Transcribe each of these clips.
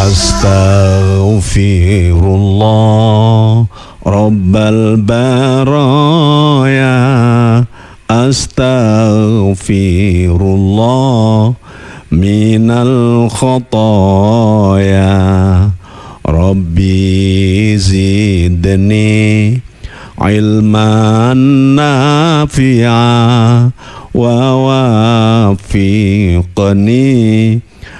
Astaghfirullah Rabbal baraya, astaghfirullah minal khotoya, Rabbi zidni ilman nafi'a wa wafiqni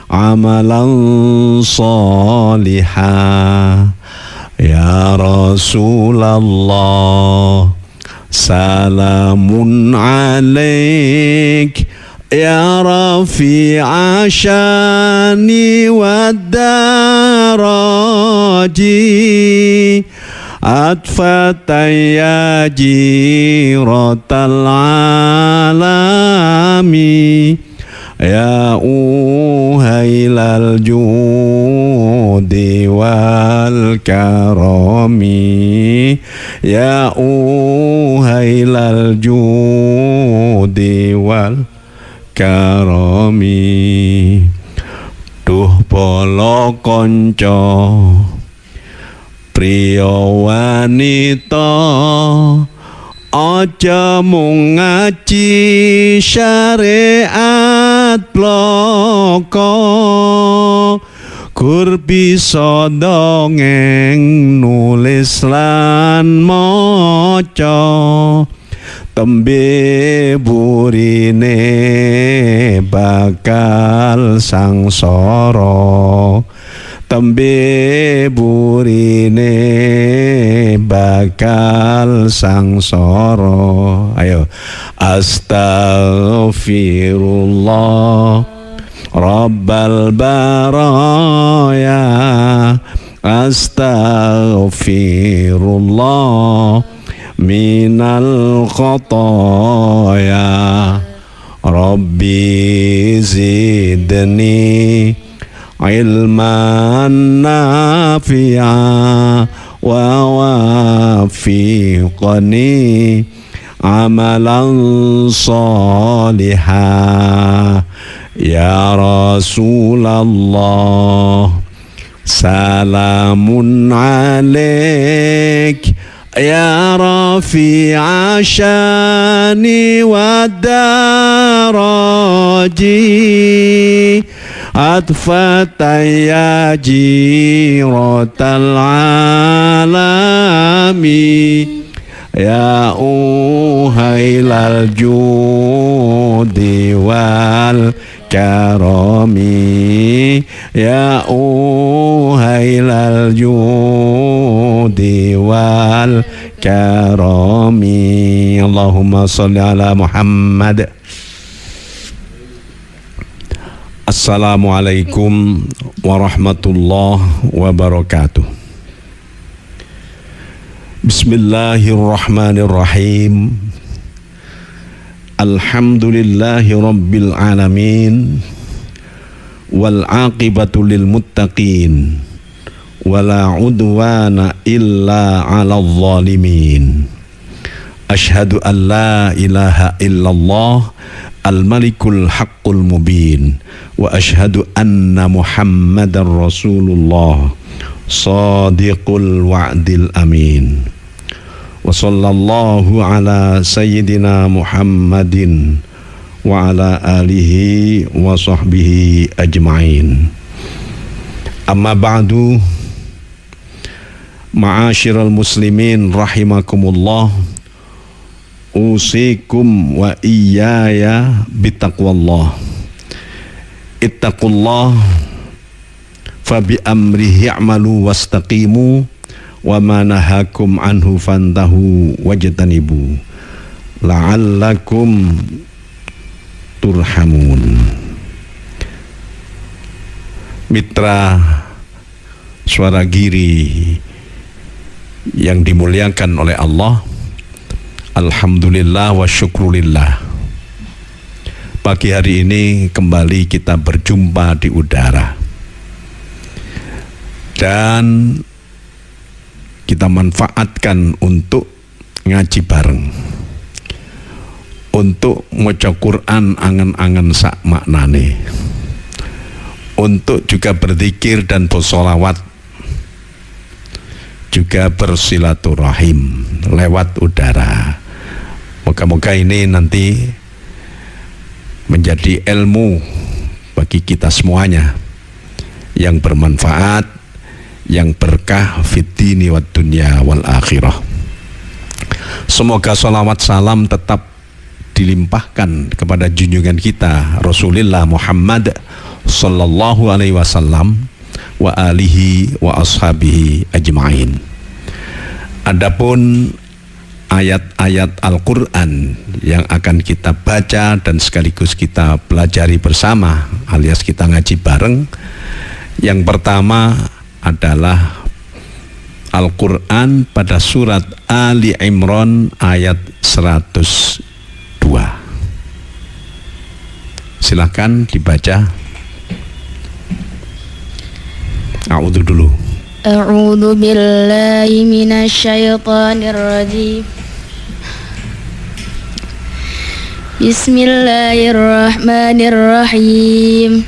amalan salihah. Ya Rasulullah salamun alaik, ya rafi'a syani wa daraji, atfataya jiratal alami, ya uhailal judi wal karami, ya uhailal judi wal karami. Duh polo konco priya wanita, aja mung ngaji syariat bloko, gur bisa dongeng nulis lan maca, tembe burine bakal sangsara, tembe burine bakal sangsara. Ayo, astaghfirullah Rabbal baraya, astaghfirullah minal khotoya, Rabbi zidni ilman nafi'a wa wafiqni amalan salihah. Ya Rasulullah salamun alaik, ya rafi'a syani wa daraji, atfataya jiratal alami, ya uhailal judi wal karami, ya uhailal judi wal karami. Allahumma salli ala Muhammad. Assalamualaikum warahmatullahi wabarakatuh. Bismillahirrahmanirrahim. Alhamdulillahi rabbil alamin, wal aqibatu lil muttaqin, wala udwana illa 'alal zalimin. Asyhadu an la ilaha illallah al-malikul haqqul mubin, wa asyhadu anna Muhammadar Rasulullah sadiqul wa'dil amin. Wa sallallahu ala sayyidina Muhammadin wa ala alihi wa sahbihi ajma'in. Amma ba'du, ma'asyiral muslimin rahimakumullah, usikum wa iyaya bitaqwallah. Ittaqullah fa bi amrihi i'malu wastaqimu, wa ma nahakum anhu fantahu wajtanibu la'allakum turhamun. Mitra Suara Giri yang dimuliakan oleh Allah, alhamdulillah wa syukrulillah, pagi hari ini kembali kita berjumpa di udara dan kita manfaatkan untuk ngaji bareng, untuk maca Quran angen-angen sak maknane, untuk juga berzikir dan bersolawat, juga bersilaturahim lewat udara. Moga-moga ini nanti menjadi ilmu bagi kita semuanya yang bermanfaat, yang berkah fid dini wad dunya wal akhirah. Semoga salawat salam tetap dilimpahkan kepada junjungan kita Rasulullah Muhammad sallallahu alaihi wasallam wa alihi wa ashabihi ajma'in. Adapun ayat-ayat Al-Quran yang akan kita baca dan sekaligus kita pelajari bersama alias kita ngaji bareng, yang pertama adalah Al-Quran pada surat Ali Imran ayat 102. Silakan dibaca. A'udzu dulu. A'udzu billahi minasyaitonir rajim. Bismillahirrahmanirrahim.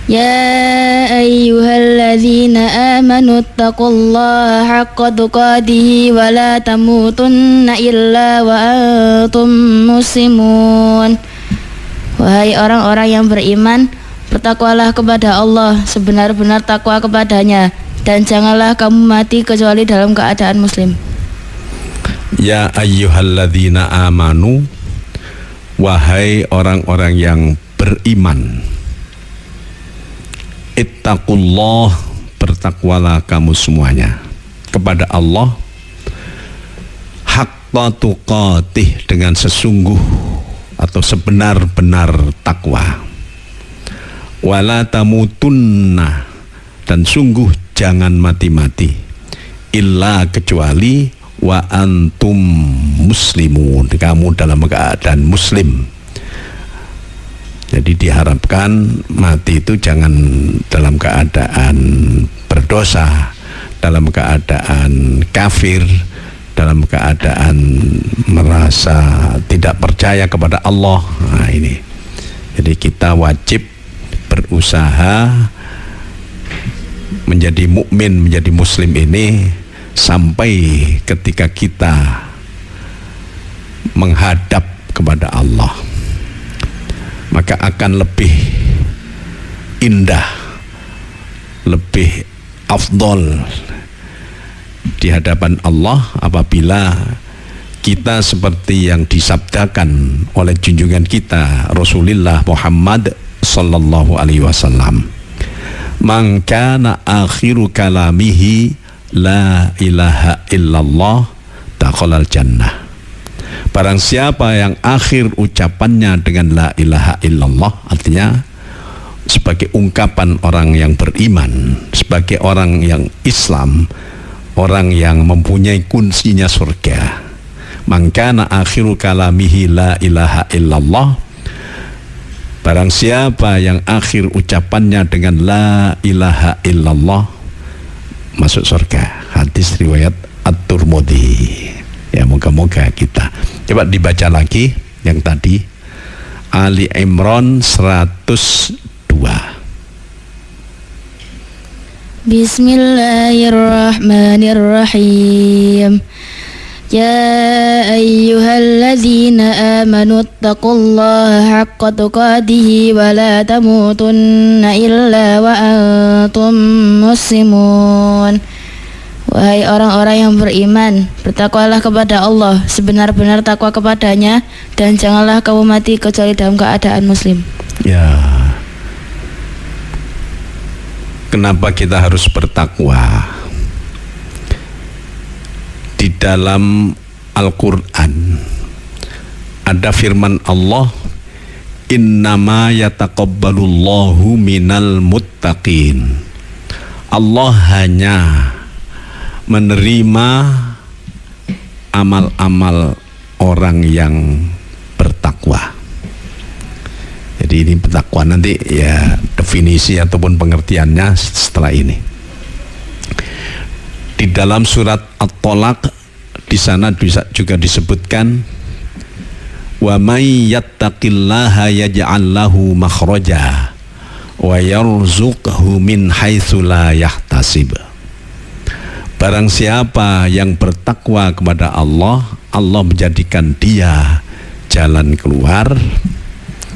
Ya ayyuhalladzina amanu taqullaha haqqa tuqatih wa la tamutunna illa wa antum muslimun. Wahai orang-orang yang beriman, bertakwalah kepada Allah sebenar-benar takwa kepadanya, dan janganlah kamu mati kecuali dalam keadaan muslim. Ya ayyuhalladzina amanu, wahai orang-orang yang beriman, ittaqullah, bertakwalah kamu semuanya kepada Allah, haqqa tuqatih, dengan sesungguh atau sebenar-benar takwa, wala tamutunna, dan sungguh jangan mati-mati, illa kecuali wa antum muslimun, kamu dalam keadaan muslim. Jadi diharapkan mati itu jangan dalam keadaan berdosa, dalam keadaan kafir, dalam keadaan merasa tidak percaya kepada Allah. Nah ini, jadi kita wajib berusaha menjadi mukmin, menjadi muslim ini sampai ketika kita menghadap kepada Allah, maka akan lebih indah, lebih afdol di hadapan Allah apabila kita seperti yang disabdakan oleh junjungan kita Rasulullah Muhammad sallallahu alaihi wasallam, man kana akhiru kalamihi la ilaha illallah dakhalal jannah. Barang siapa yang akhir ucapannya dengan la ilaha illallah, artinya sebagai ungkapan orang yang beriman, sebagai orang yang Islam, orang yang mempunyai kuncinya surga. Man kana akhiru kalamihi la ilaha illallah, barang siapa yang akhir ucapannya dengan la ilaha illallah masuk surga. Hadis riwayat At-Tirmidzi. Ya, moga-moga kita. Coba dibaca lagi yang tadi, Ali Imran 102. Bismillahirrahmanirrahim. Ya ayyuhalladzina amanu taqullaha haqqa tuqatih wa la tamutunna illa wa antum muslimun. Wahai orang-orang yang beriman, bertakwalah kepada Allah sebenar-benar takwa kepadanya, dan janganlah kamu mati kecuali dalam keadaan muslim. Ya, kenapa kita harus bertakwa? Di dalam Al-Quran ada firman Allah, innama yataqabbalullahu minal muttaqin. Allah hanya menerima amal-amal orang yang bertakwa. Jadi ini bertakwa, nanti ya definisi ataupun pengertiannya setelah ini. Di dalam surat At-Tolaq di sana juga disebutkan, wa may yattaqillaha yaj'al lahu makhraja wa yarzuqhu min haitsu la yahtasib. Barang siapa yang bertakwa kepada Allah, Allah menjadikan dia jalan keluar.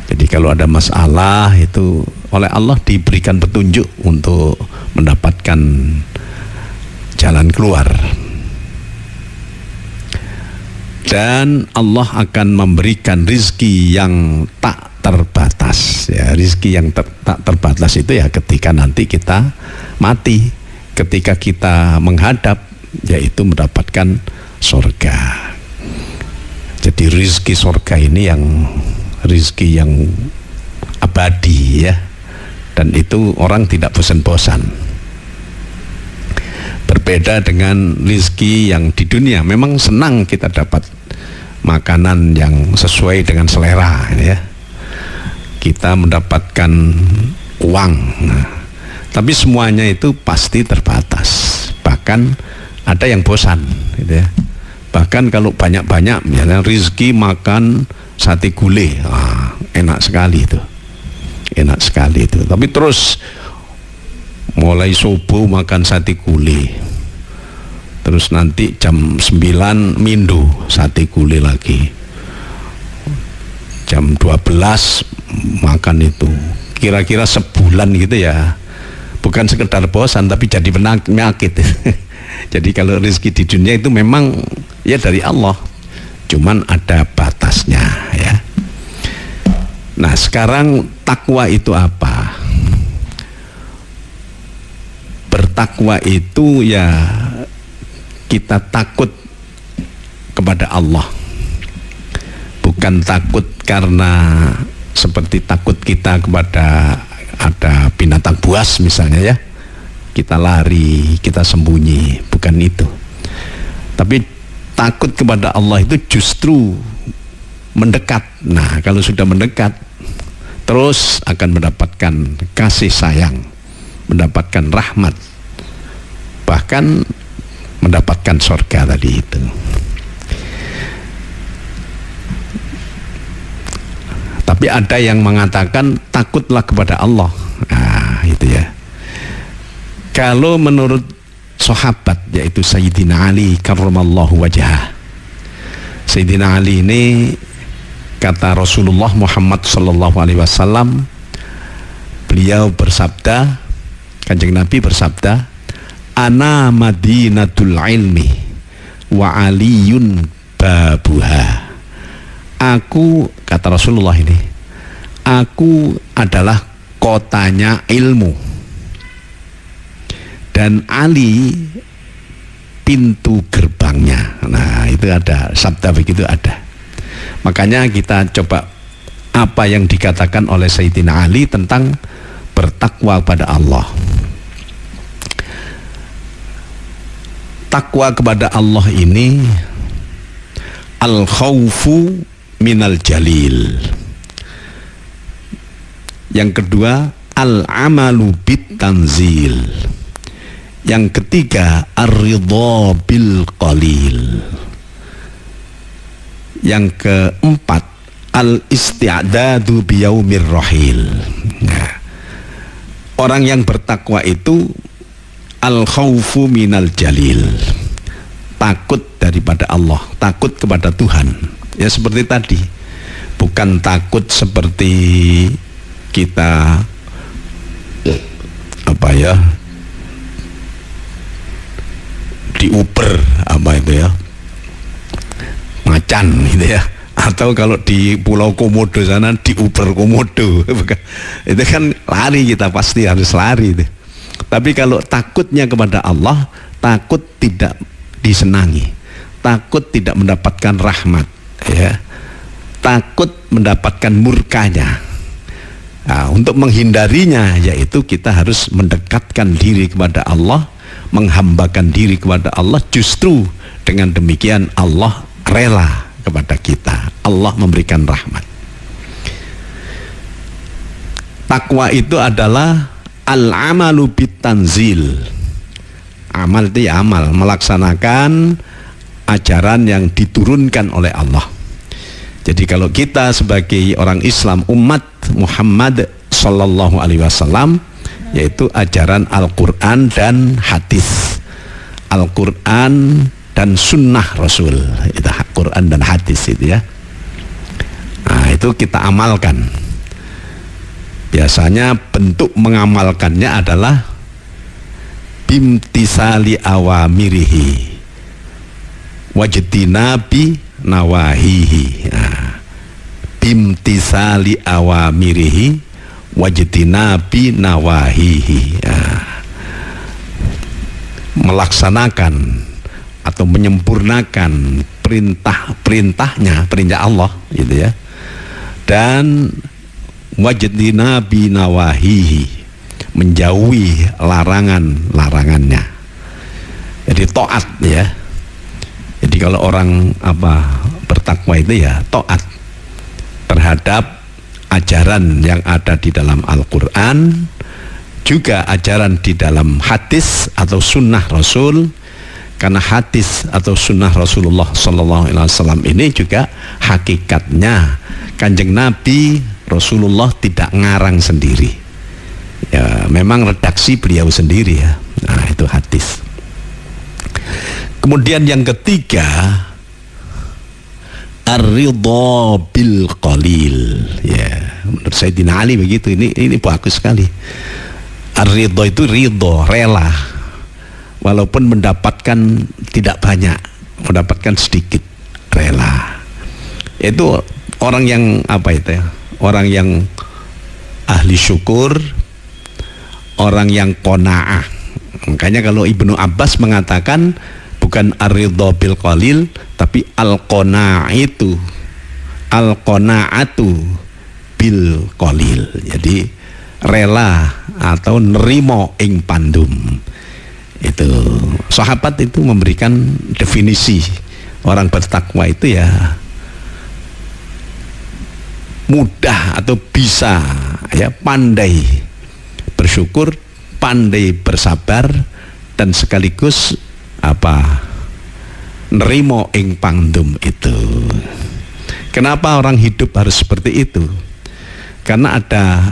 Jadi kalau ada masalah itu oleh Allah diberikan petunjuk untuk mendapatkan jalan keluar. Dan Allah akan memberikan rizki yang tak terbatas, ya. Rizki yang tak terbatas itu ya ketika nanti kita mati, ketika kita menghadap, yaitu mendapatkan surga. Jadi rizki surga ini yang rizki yang abadi, ya. Dan itu orang tidak bosan-bosan. Berbeda dengan rizki yang di dunia, memang senang kita dapat makanan yang sesuai dengan selera, ya. Kita mendapatkan uang, nah, tapi semuanya itu pasti terbatas. Bahkan ada yang bosan, gitu ya. Bahkan kalau banyak-banyak, misalnya rizki makan sate gulai, enak sekali itu, enak sekali itu. Tapi terus mulai subuh makan sate gulai, terus nanti jam 9 mindu sate gulai lagi, jam 12 makan itu, kira-kira sebulan gitu ya. Bukan sekedar bosan tapi jadi penyakit. Jadi kalau rezeki di dunia itu memang ya dari Allah, cuman ada batasnya, ya. Nah sekarang takwa itu apa? Bertakwa itu ya kita takut kepada Allah, bukan takut karena seperti takut kita kepada ada binatang buas misalnya, ya, kita lari, kita sembunyi, bukan itu. Tapi takut kepada Allah itu justru mendekat. Nah kalau sudah mendekat, terus akan mendapatkan kasih sayang, mendapatkan rahmat, bahkan mendapatkan surga tadi itu. Tapi ada yang mengatakan takutlah kepada Allah. Nah, itu ya. Kalau menurut sahabat, yaitu Sayyidina Ali karramallahu wajhah. Sayyidina Ali ini kata Rasulullah Muhammad sallallahu alaihi wasallam, beliau bersabda, Kanjeng Nabi bersabda, ana madinatul ilmi wa aliyun babuha. Aku, kata Rasulullah ini, aku adalah kotanya ilmu dan Ali pintu gerbangnya. Nah itu ada, sabda begitu ada. Makanya kita coba apa yang dikatakan oleh Sayyidina Ali tentang bertakwa kepada Allah. Takwa kepada Allah ini al-khawfu minal jalil. Yang kedua al-amalu bit tanzil. Yang ketiga ar-ridha bil qalil. Yang keempat al-isti'dadu biyaumir rahil. Nah, orang yang bertakwa itu al-khawfu minal jalil, takut daripada Allah, takut kepada Tuhan. Ya seperti tadi, bukan takut seperti kita apa ya, diuber apa itu ya, macan gitu ya, atau kalau di Pulau Komodo sana diuber komodo. Itu kan lari, kita pasti harus lari itu. Tapi kalau takutnya kepada Allah, takut tidak disenangi, takut tidak mendapatkan rahmat, ya, takut mendapatkan murkanya. Nah, untuk menghindarinya yaitu kita harus mendekatkan diri kepada Allah, menghambakan diri kepada Allah. Justru dengan demikian Allah rela kepada kita, Allah memberikan rahmat. Takwa itu adalah al-amalu bit tanzil. Amal itu ya amal, melaksanakan ajaran yang diturunkan oleh Allah. Jadi kalau kita sebagai orang Islam, umat Muhammad Sallallahu Alaihi Wasallam, yaitu ajaran Al-Quran dan hadis. Al-Quran dan sunnah Rasul, itu Quran dan hadis itu ya. Nah, itu kita amalkan. Biasanya bentuk mengamalkannya adalah bimtisali awamirihi wajtinabi nawahihi. Nah, bimtisali awamirihi wajtinabi nawahihi. Nah, melaksanakan atau menyempurnakan perintah Allah gitu ya, dan wajtinabi nawahihi, menjauhi larangannya. Jadi taat ya. Jadi kalau orang bertakwa itu ya taat terhadap ajaran yang ada di dalam Al-Quran, juga ajaran di dalam hadis atau sunnah Rasul. Karena hadis atau sunnah Rasulullah Sallallahu Alaihi Wasallam ini juga hakikatnya Kanjeng Nabi Rasulullah tidak ngarang sendiri ya, memang redaksi beliau sendiri ya. Nah, itu hadis. Kemudian yang ketiga, ar-ridha bil qalil ya. Menurut Sayyidina Ali begitu. Ini bagus sekali. Ar-ridha itu ridho, rela, walaupun mendapatkan tidak banyak, mendapatkan sedikit, rela. Itu orang yang orang yang ahli syukur, orang yang qanaah. Makanya kalau Ibnu Abbas mengatakan bukan ar-ridha bil qalil, tapi al-qanaatu bil qalil. Jadi rela atau nerimo ing pandum. Itu sahabat itu memberikan definisi orang bertakwa itu ya mudah atau bisa ya, pandai bersyukur, pandai bersabar, dan sekaligus nerimo ing pangdum itu. Kenapa orang hidup harus seperti itu? Karena ada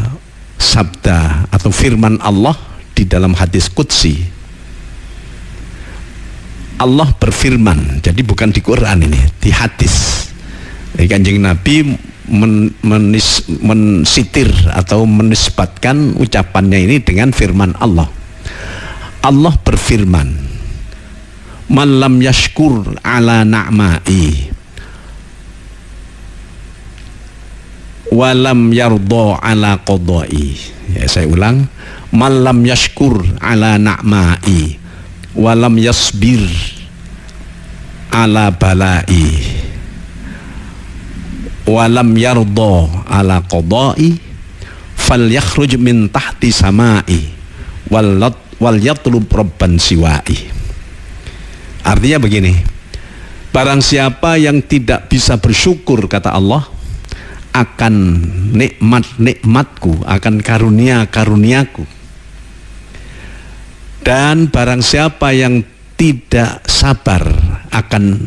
sabda atau firman Allah di dalam hadis qudsi. Allah berfirman, jadi bukan di Quran ini, di hadis. Jadi Kanjeng Nabi mensitir atau menisbatkan ucapannya ini dengan firman Allah. Allah berfirman, man lam yashkur ala na'mai walam yardo ala qodai. Ya, saya ulang, man lam yashkur ala na'mai walam yasbir ala balai walam yardo ala qodai falyakhruj min tahti samai wal yatlub rabban siwai. Artinya begini, barang siapa yang tidak bisa bersyukur, kata Allah, akan nikmat-nikmatku, akan karunia-karuniaku, dan barang siapa yang tidak sabar akan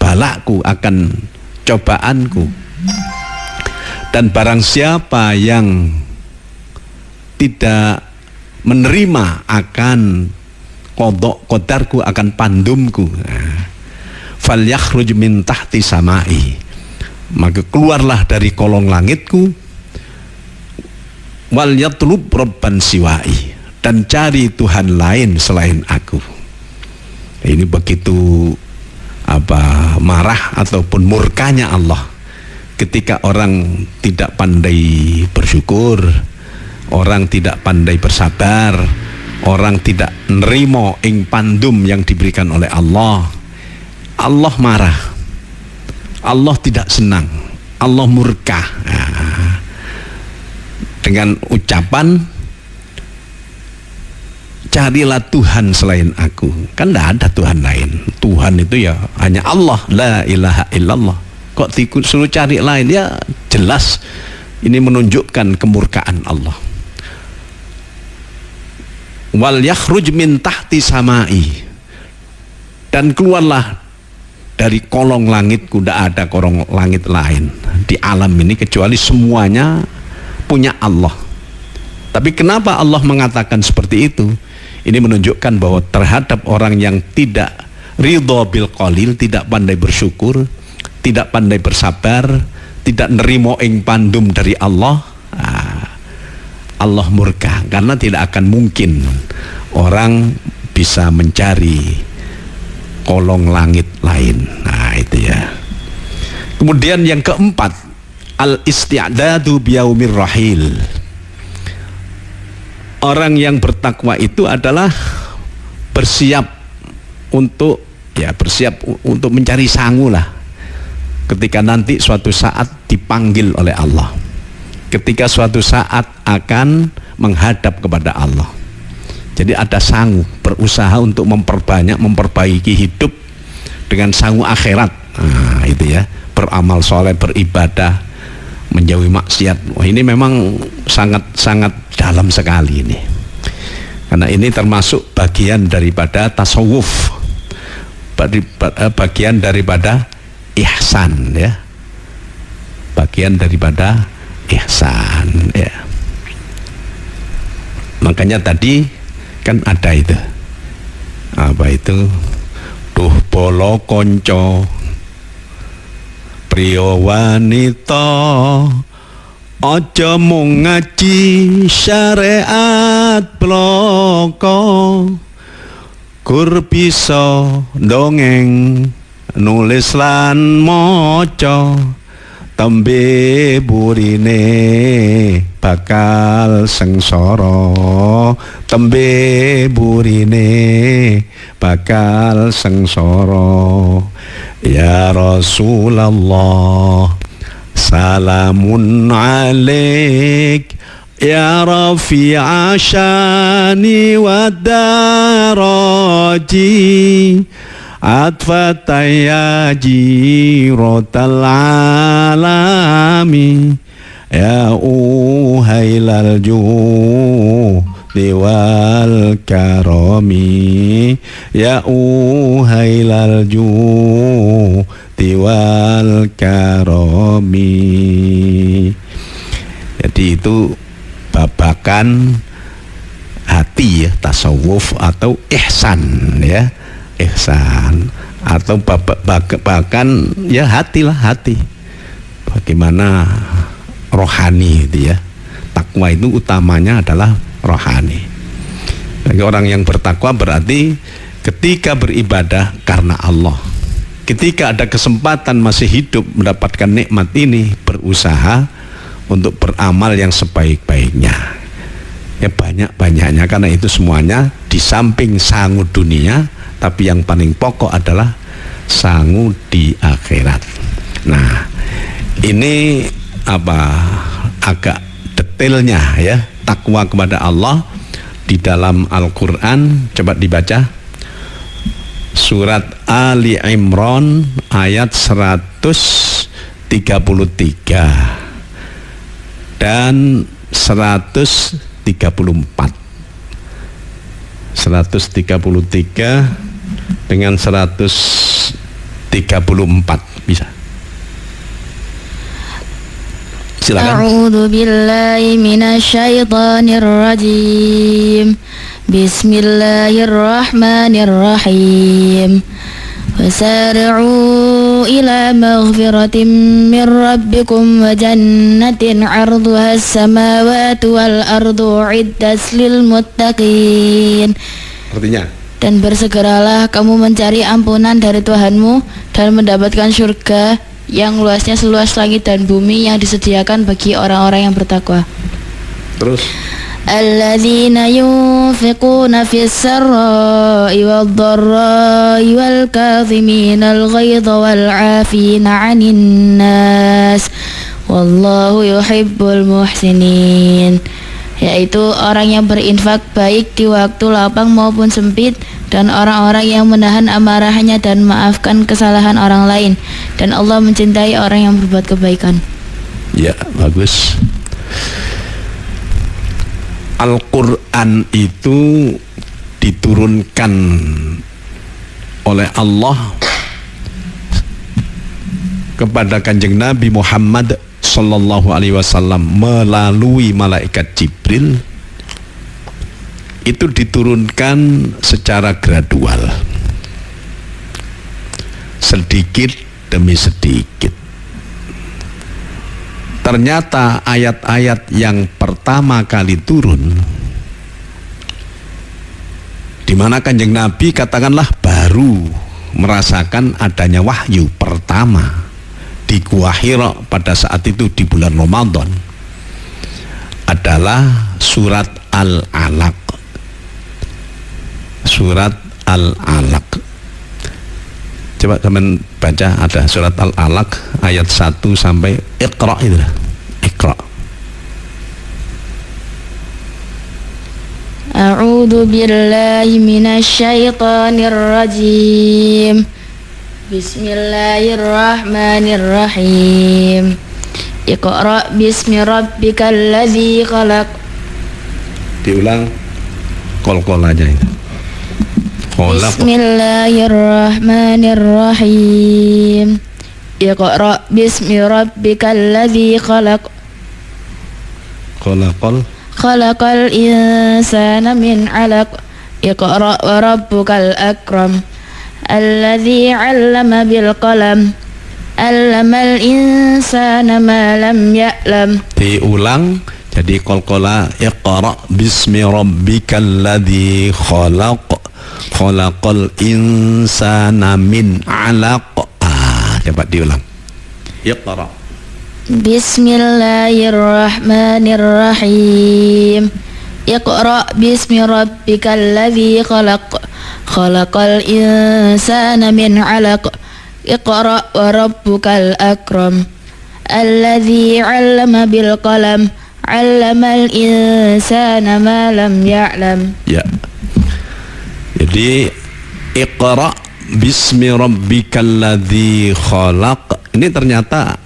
balakku, akan cobaanku, dan barang siapa yang tidak menerima akan qadarku, akan pandumku, falyakhruj min tahti samai, maka keluarlah dari kolong langitku, wal yatlub rabban siwai, dan cari Tuhan lain selain aku. Ini begitu marah ataupun murkanya Allah ketika orang tidak pandai bersyukur, orang tidak pandai bersabar, orang tidak nerimo ing pandum yang diberikan oleh Allah. Allah marah, Allah tidak senang, Allah murka. Nah, dengan ucapan carilah Tuhan selain aku. Kan tidak ada Tuhan lain. Tuhan itu ya hanya Allah, la ilaha illallah. Kok disuruh cari lain? Ya jelas ini menunjukkan kemurkaan Allah. Wal yakhruj min tahti samai, dan keluarlah dari kolong langitku. Tidak ada kolong langit lain di alam ini kecuali semuanya punya Allah. Tapi kenapa Allah mengatakan seperti itu? Ini menunjukkan bahwa terhadap orang yang tidak ridho bil qalil, tidak pandai bersyukur, tidak pandai bersabar, tidak nerimo ing pandum dari Allah, Allah murka, karena tidak akan mungkin orang bisa mencari kolong langit lain. Nah itu ya. Kemudian yang keempat, al-isti'dadu biyaumir rahil. Orang yang bertakwa itu adalah bersiap untuk mencari sangu lah, ketika nanti suatu saat dipanggil oleh Allah, ketika suatu saat akan menghadap kepada Allah. Jadi ada sangu, berusaha untuk memperbaiki hidup dengan sangu akhirat. Nah itu ya, beramal soleh, beribadah, menjauhi maksiat. Wah, ini memang sangat dalam sekali ini, karena ini termasuk bagian daripada tasawuf, bagian daripada ihsan ya, bagian daripada ihsan ya. Makanya tadi kan ada itu, apa itu, duh bolo konco priyo wanita, aja mung ngaji syariat bloko, gur bisa dongeng nulis lan maca, tembe burine bakal sengsara, tembe burine bakal sengsara. Ya Rasulullah, salamun alaik, ya rafi'a syani wa daraji, atfataya jirotal alami, ya uhailal wal karami, ya uhailal wal karami. Jadi itu babakan hati ya, tasawuf atau ihsan ya, ihsan atau bahkan ya hatilah, hati bagaimana rohani itu ya. Takwa itu utamanya adalah rohani. Bagi orang yang bertakwa berarti ketika beribadah karena Allah, ketika ada kesempatan masih hidup mendapatkan nikmat ini, berusaha untuk beramal yang sebaik-baiknya ya, banyak-banyaknya, karena itu semuanya di samping sangu dunia, tapi yang paling pokok adalah sangu di akhirat. Nah ini agak detailnya ya, takwa kepada Allah di dalam Al-Quran. Coba dibaca surat Ali Imran ayat 133 dan 133 dengan 134 bisa. Silakan. A'udzu billahi minasyaitonir rajim. Bismillahirrahmanirrahim. Wasari'u ila maghfiratin min rabbikum wa jannatin 'arduha as-samawati wal ardu 'iddat lil muttaqin. Artinya, dan bersegeralah kamu mencari ampunan dari Tuhanmu dan mendapatkan surga yang luasnya seluas langit dan bumi yang disediakan bagi orang-orang yang bertakwa. Terus, alladzina yunfiquna fis sarra'i wad dharra'i wal kadhiminal ghaidha wal 'afina 'anil nas wallahu yuhibbul muhsinin. Yaitu orang yang berinfak baik di waktu lapang maupun sempit, dan orang-orang yang menahan amarahnya dan maafkan kesalahan orang lain, dan Allah mencintai orang yang berbuat kebaikan. Ya, bagus. Al-Quran itu diturunkan oleh Allah kepada Kanjeng Nabi Muhammad Sallallahu Alaihi Wasallam melalui malaikat Jibril itu diturunkan secara gradual, sedikit demi sedikit. Ternyata ayat-ayat yang pertama kali turun, di mana Kanjeng Nabi katakanlah baru merasakan adanya wahyu pertama di Gua Hira pada saat itu di bulan Ramadan, adalah surat Al-Alaq. Surat Al-Alaq. Coba teman baca, ada surat Al-Alaq ayat 1 sampai Iqra itu. Iqra. A'udzu billahi minasyaitonir rajim. Bismillahirrahmanirrahim. Iqra bismi rabbikal ladzi khalaq. Diulang kol-kol aja itu. Bismillahirrahmanirrahim. Iqra bismi rabbikal ladzi khalaq. Khalaqal insana min 'alaq. Iqra wa rabbukal akram. Alladzi 'allama bil qalam. 'Allamal insana ma lam ya'lam. Diulang jadi qala Iqra bismi rabbikal ladzi khalaq. Khalaqal insana min 'alaq. Coba diulang. Iqra. Bismillahirrahmanirrahim. Iqra bismi rabbikal ladzi khalaq. Khalaqal insana min 'alaq. Iqra wa rabbukal akram. Alladzi 'allama bil qalam. 'Allamal insana ma lam ya'lam. Ya. Jadi Iqra bismi rabbikal ladzi khalaq. Ini ternyata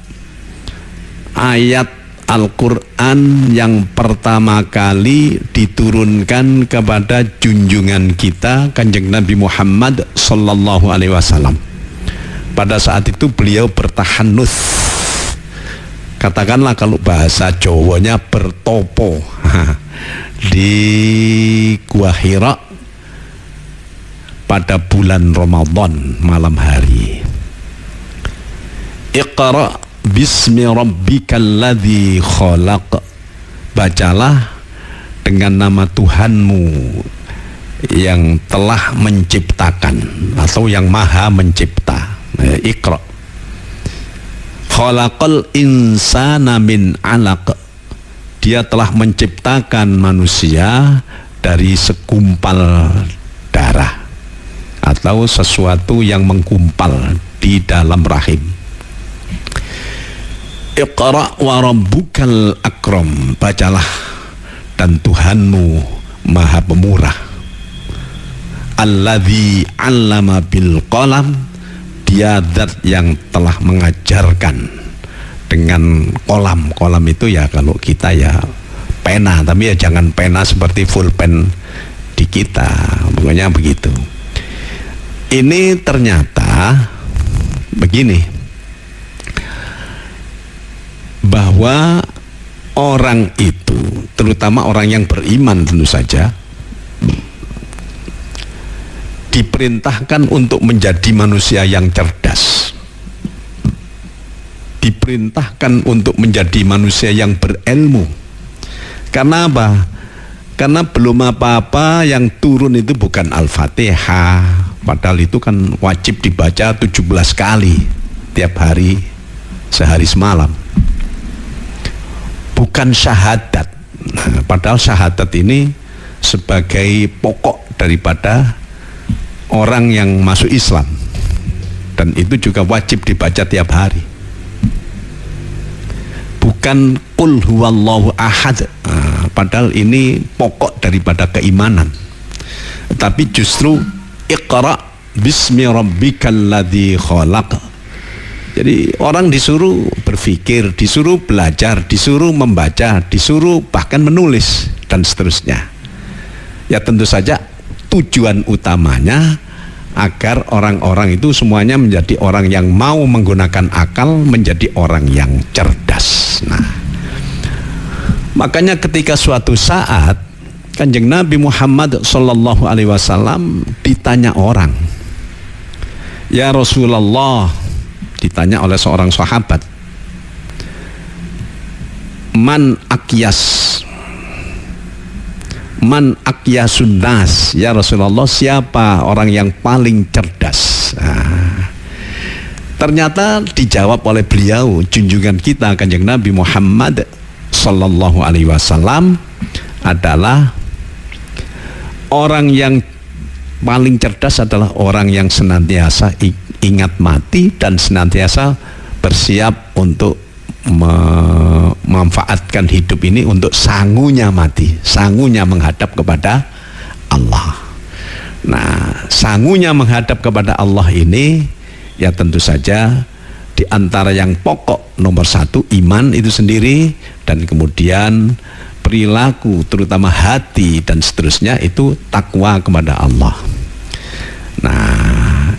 ayat Al-Quran yang pertama kali diturunkan kepada junjungan kita Kanjeng Nabi Muhammad Sallallahu Alaihi Wasallam. Pada saat itu beliau bertahanus, katakanlah kalau bahasa Jawanya bertopo di Gua Hira pada bulan Ramadan malam hari. Iqra bismi rabbikal ladzi khalaq. Bacalah dengan nama Tuhanmu yang telah menciptakan atau yang maha mencipta. Iqra. Khalaqal insana min 'alaq. Dia telah menciptakan manusia dari segumpal darah atau sesuatu yang menggumpal di dalam rahim. Iqra wa rabbukal akram. Bacalah dan Tuhanmu maha pemurah. Alladzi 'allama bil qalam. Dia zat yang telah mengajarkan dengan kolam. Kolam itu ya kalau kita ya pena, tapi ya jangan pena seperti pulpen di kita, pokoknya begitu. Ini ternyata begini, bahwa orang itu, terutama orang yang beriman tentu saja, diperintahkan untuk menjadi manusia yang cerdas, diperintahkan untuk menjadi manusia yang berilmu. Karena apa? Karena belum apa-apa yang turun itu bukan Al-Fatihah, padahal itu kan wajib dibaca 17 kali tiap hari, sehari semalam. Bukan syahadat. Nah, padahal syahadat ini sebagai pokok daripada orang yang masuk Islam, dan itu juga wajib dibaca tiap hari. Bukan qul huwallahu ahad. Nah, padahal ini pokok daripada keimanan. Tapi justru Iqra bismi rabbikal ladzi khalaq. Jadi orang disuruh berpikir, disuruh belajar, disuruh membaca, disuruh bahkan menulis dan seterusnya. Ya tentu saja tujuan utamanya agar orang-orang itu semuanya menjadi orang yang mau menggunakan akal, menjadi orang yang cerdas. Nah, makanya ketika suatu saat Kanjeng Nabi Muhammad sallallahu alaihi wasallam ditanya orang, "Ya Rasulullah," ditanya oleh seorang sahabat, "Man akyasun nas?" Ya Rasulullah, siapa orang yang paling cerdas? Nah, ternyata dijawab oleh beliau, junjungan kita Kanjeng Nabi Muhammad sallallahu alaihi wasallam, adalah orang yang paling cerdas adalah orang yang senantiasa ingat mati dan senantiasa bersiap untuk memanfaatkan hidup ini untuk sangunya mati, sangunya menghadap kepada Allah. Nah, sangunya menghadap kepada Allah ini ya tentu saja di antara yang pokok nomor satu iman itu sendiri, dan kemudian perilaku terutama hati dan seterusnya itu takwa kepada Allah. Nah,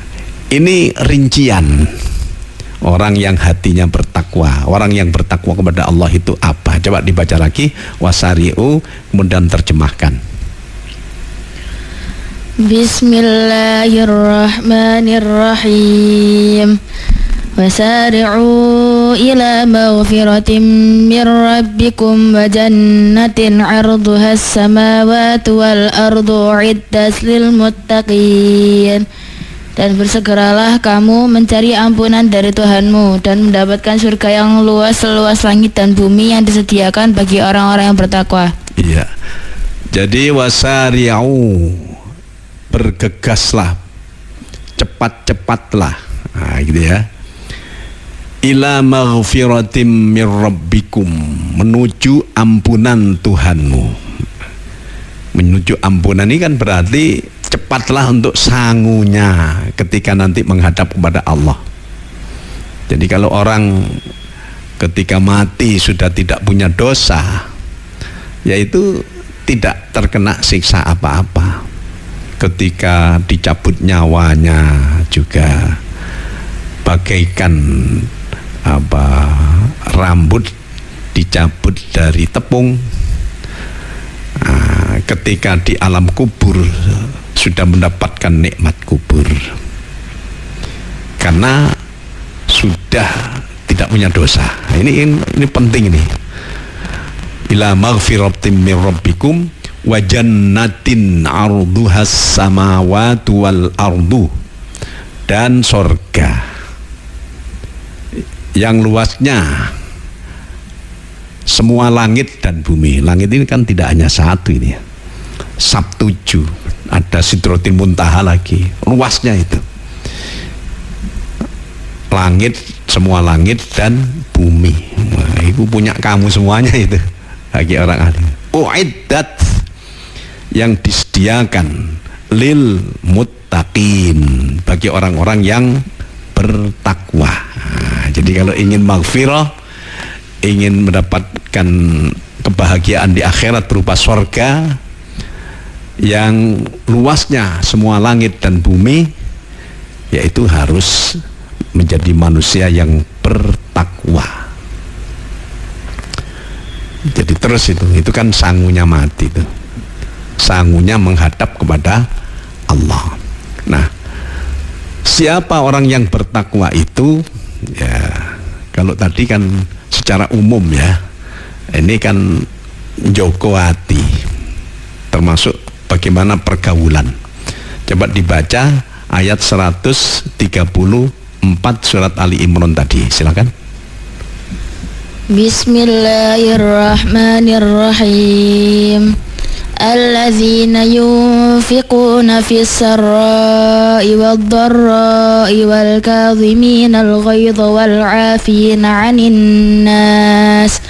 ini rincian orang yang hatinya bertakwa. Orang yang bertakwa kepada Allah itu apa? Coba dibaca lagi, wasari'u, kemudian terjemahkan. Bismillahirrahmanirrahim. Wasari'u ila maghfiratin min rabbikum wa jannatin 'arduhas samawati wal ardu 'iddat lil muttaqin. Dan bersegeralah kamu mencari ampunan dari Tuhanmu dan mendapatkan surga yang luas seluas langit dan bumi yang disediakan bagi orang-orang yang bertakwa. Iya. Jadi wasari'u, bergegaslah, cepat-cepatlah. Nah, gitu ya. Ila maghfiratim mir rabbikum, menuju ampunan Tuhanmu. Menuju ampunan ini kan berarti cepatlah untuk sangunya ketika nanti menghadap kepada Allah. Jadi kalau orang ketika mati sudah tidak punya dosa, yaitu tidak terkena siksa apa-apa. Ketika dicabut nyawanya juga bagaikan rambut dicabut dari tepung. Nah, ketika di alam kubur sudah mendapatkan nikmat kubur karena sudah tidak punya dosa. Ini penting ini. Ila maghfiratin min rabbikum wa jannatin 'arduhas samawati wal ardu, dan sorga yang luasnya semua langit dan bumi. Langit ini kan tidak hanya satu ini ya, Sabtuju, ada Sidratil Muntaha lagi, luasnya itu langit, semua langit dan bumi. Nah, itu punya kamu semuanya itu bagi orang ahli. Uiddat, yang disediakan lil muttaqin, bagi orang-orang yang bertakwa. Nah, jadi kalau ingin maghfirah, ingin mendapatkan kebahagiaan di akhirat berupa surga yang luasnya semua langit dan bumi, yaitu harus menjadi manusia yang bertakwa. Jadi terus itu kan sangunya mati, itu sangunya menghadap kepada Allah. Nah, siapa orang yang bertakwa itu? Ya, kalau tadi kan secara umum ya, ini kan njogo hati, termasuk bagaimana pergaulan. Coba dibaca ayat 134 surat Ali Imran tadi, silakan. Bismillahirrahmanirrahim. Alladzina yunfiquna fis sarra'i wad dharra'i wal kadhiminal ghaidha wal 'afina 'anil nas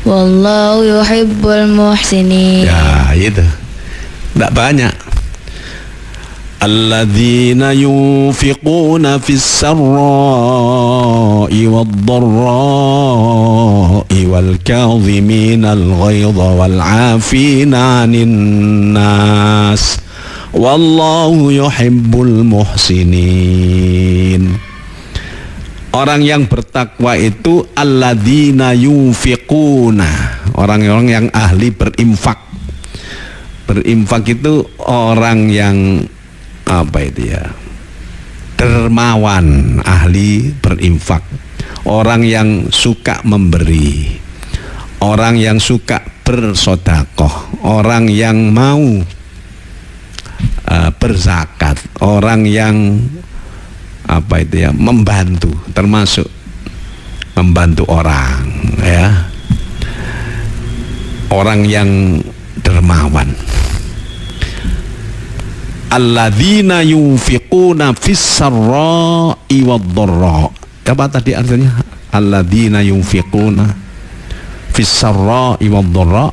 wallahu yuhibbul muhsinin. Ya, itu enggak banyak. Alladzina yunfiquna fis sarra'i wad dharra'i wal kadhiminal ghaidha wal 'afina 'anil nas wallahu yuhibbul muhsinin. Orang yang bertakwa itu alladzina yunfiquna, orang-orang yang ahli berinfak. Berinfak itu orang yang apa itu ya, dermawan, ahli berinfak, orang yang suka memberi, orang yang suka bersedekah, orang yang mau berzakat, orang yang apa itu ya, membantu, termasuk membantu orang ya, orang yang dermawan. Alladzina yunfiquna fis-sarra'i wad-dharra. Apa tadi artinya? Alladzina yunfiquna fis-sarra'i wad-dharra,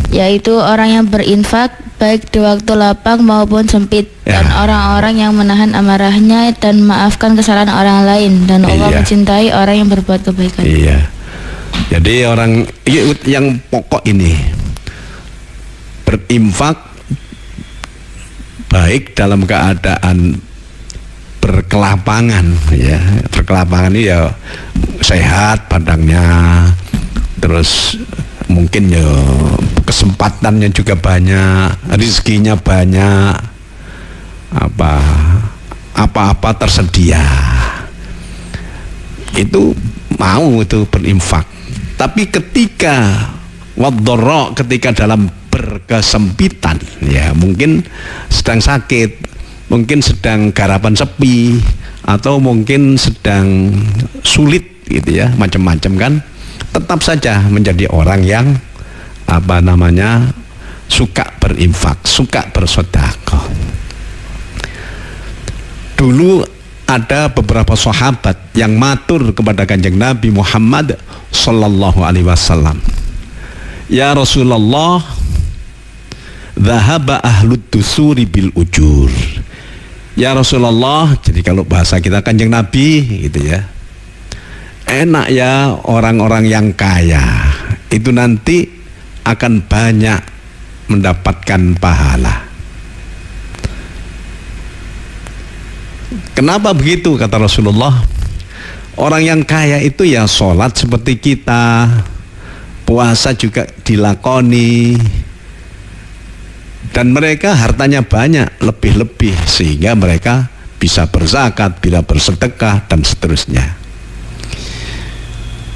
yaitu orang yang berinfak baik di waktu lapang maupun sempit, dan orang-orang yang menahan amarahnya dan maafkan kesalahan orang lain, dan Allah mencintai orang yang berbuat kebaikan. Iya. Jadi orang yang pokok ini berinfak baik dalam keadaan berkelapangan ya, berkelapangan ini ya sehat badannya, terus mungkin ya kesempatannya juga banyak, rezekinya banyak, apa-apa tersedia, itu mau itu berinfak. Tapi ketika wadorok, ketika dalam berkesempitan ya, mungkin sedang sakit, mungkin sedang garapan sepi, atau mungkin sedang sulit gitu ya, macam-macam kan, tetap saja menjadi orang yang apa namanya, suka berinfak, suka bersedekah. Dulu ada beberapa sahabat yang matur kepada Kanjeng Nabi Muhammad sallallahu alaihi wasallam, ya Rasulullah, dhahaba ahlud dusuri bil ujur. Ya Rasulullah, jadi kalau bahasa kita Kanjeng Nabi gitu ya, enak ya orang-orang yang kaya itu nanti akan banyak mendapatkan pahala. Kenapa begitu kata Rasulullah? Orang yang kaya itu ya sholat seperti kita, puasa juga dilakoni, dan mereka hartanya banyak, lebih-lebih, sehingga mereka bisa berzakat, bisa bersedekah, dan seterusnya.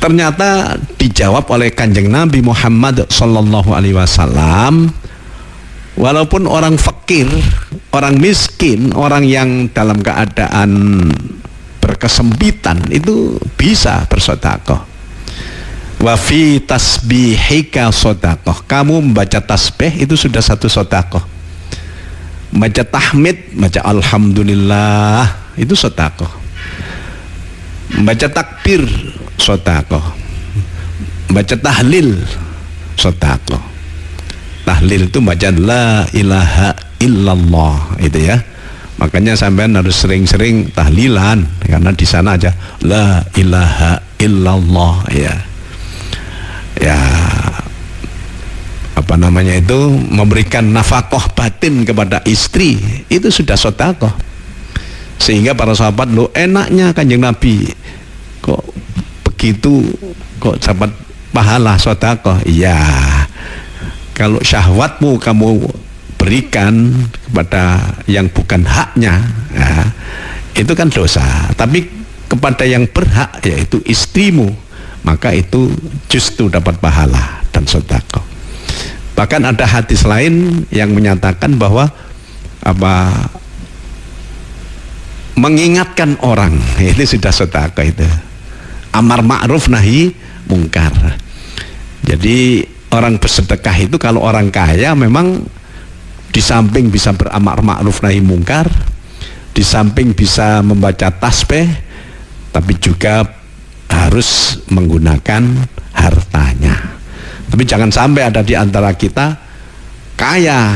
Ternyata dijawab oleh Kanjeng Nabi Muhammad sallallahu alaihi wasallam, walaupun orang fakir, orang miskin, orang yang dalam keadaan berkesempitan itu bisa bersedekah. Wa fi tasbihika sedekah. Kamu membaca tasbih itu sudah satu sedekah. Baca tahmid, baca alhamdulillah, itu sedekah. Baca takbir, sedekah. Baca tahlil, sedekah. Tahlil itu baca la ilaha illallah, itu ya. Makanya sampean harus sering-sering tahlilan, karena di sana aja la ilaha illallah ya. Ya, apa namanya itu, memberikan nafkah batin kepada istri, itu sudah sedekah. Sehingga para sahabat, lo enaknya Kanjeng Nabi kok begitu, kok dapat pahala sedekah. Iya, kalau syahwatmu kamu berikan kepada yang bukan haknya ya, itu kan dosa. Tapi kepada yang berhak, yaitu istrimu, maka itu justru dapat pahala dan sedekah. Bahkan ada hadis lain yang menyatakan bahwa mengingatkan orang itu sudah sedekah, itu amar ma'ruf nahi mungkar. Jadi orang bersedekah itu, kalau orang kaya memang di samping bisa beramar ma'ruf nahi mungkar, di samping bisa membaca tasbih, tapi juga harus menggunakan hartanya. Tapi jangan sampai ada di antara kita kaya,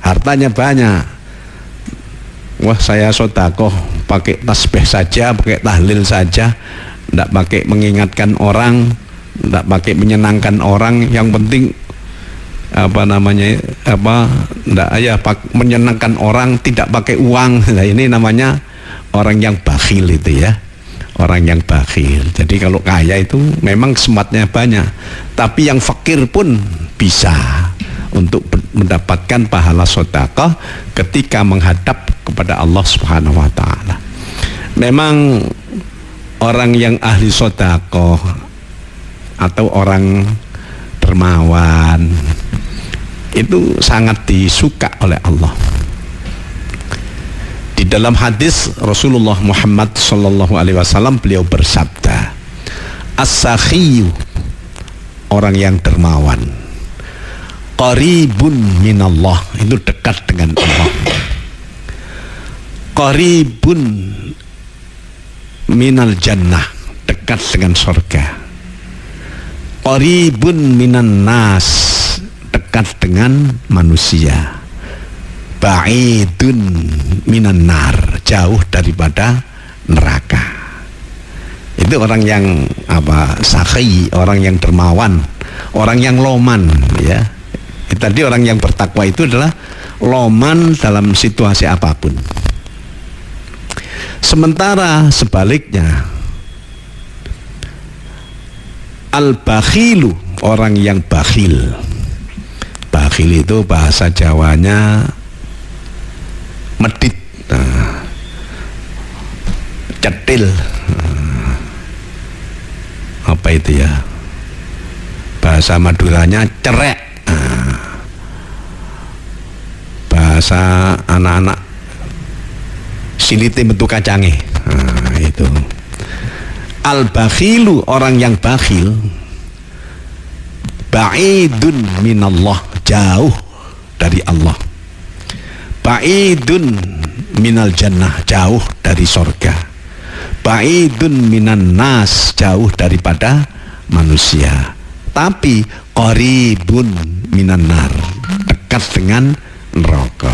hartanya banyak, wah saya sedekah pakai tasbih saja, pakai tahlil saja, tidak pakai mengingatkan orang, tidak pakai menyenangkan orang, yang penting menyenangkan orang, tidak pakai uang. Nah, ini namanya orang yang bakhil itu ya, orang yang bakhil. Jadi kalau kaya itu memang sematnya banyak, tapi yang fakir pun bisa untuk mendapatkan pahala sedekah ketika menghadap kepada Allah Subhanahu wa taala. Memang orang yang ahli sedekah atau orang dermawan itu sangat disuka oleh Allah. Di dalam hadis Rasulullah Muhammad sallallahu alaihi wasallam beliau bersabda, as-sakhiyu, orang yang dermawan, qaribun minallah, itu dekat dengan Allah. Qaribun minal jannah, dekat dengan surga. Qaribun minan nas, dekat dengan manusia. Ba'idun minan nar, jauh daripada neraka. Itu orang yang sakhi, orang yang dermawan, orang yang loman, ya. Tadi orang yang bertakwa itu adalah loman dalam situasi apapun. Sementara sebaliknya, al-bakhilu, orang yang bakhil. Bakhil itu bahasa Jawanya medit, cetil, apa itu ya, bahasa Maduranya cerek, bahasa anak-anak silite metu kacange, itu al-bakhilu, orang yang bakhil, ba'idun minallah, jauh dari Allah. Ba'idun minal jannah, jauh dari sorga. Ba'idun minan nas, jauh daripada manusia. Tapi qaribun minan nar, dekat dengan neraka.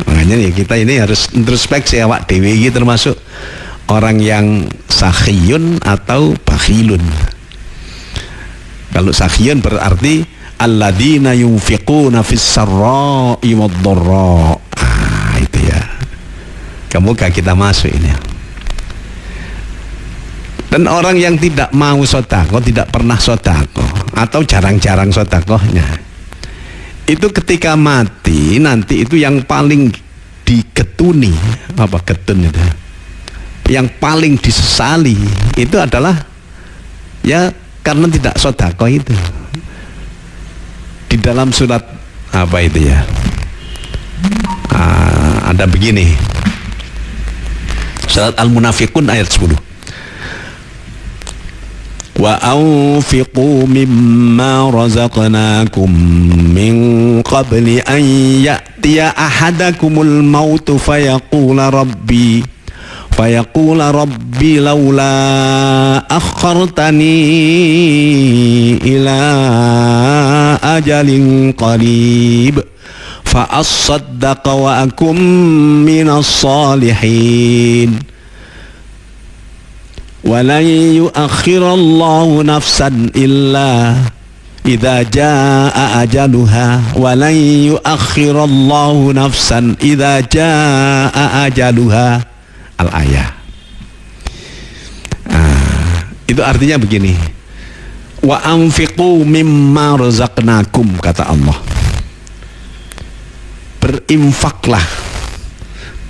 Makanya ya kita ini harus introspeksi awak dewe iki, termasuk orang yang sakhiyun atau bakhilun. Kalau sakhiyun berarti alladzina yunfiquna fis sarra'i wad dharra. Itu ya. Semoga kita masuk ini. Dan orang yang tidak mau sedekah, tidak pernah sedekah atau jarang-jarang sedekahnya, itu ketika mati nanti itu yang paling digetuni, apa getun itu, yang paling disesali itu adalah ya karena tidak sedekah itu. Di dalam surat apa itu ya, ada begini, surat Al-Munafiqun ayat 10, wa anfiqu mimma razaqnakum min qabli an ya'tiya ahadakumul mautu fayaqula rabbi laula akhartani ila ajalin qarib fa asaddaqa wa akum minas salihin walan yuakhirallahu nafsan illa idza jaa ajaluha walan yuakhirallahu nafsan idza jaa ajaluha. Al-ayah. Itu artinya begini, wa anfiqu mimma razaqnakum, kata Allah, berinfaklah,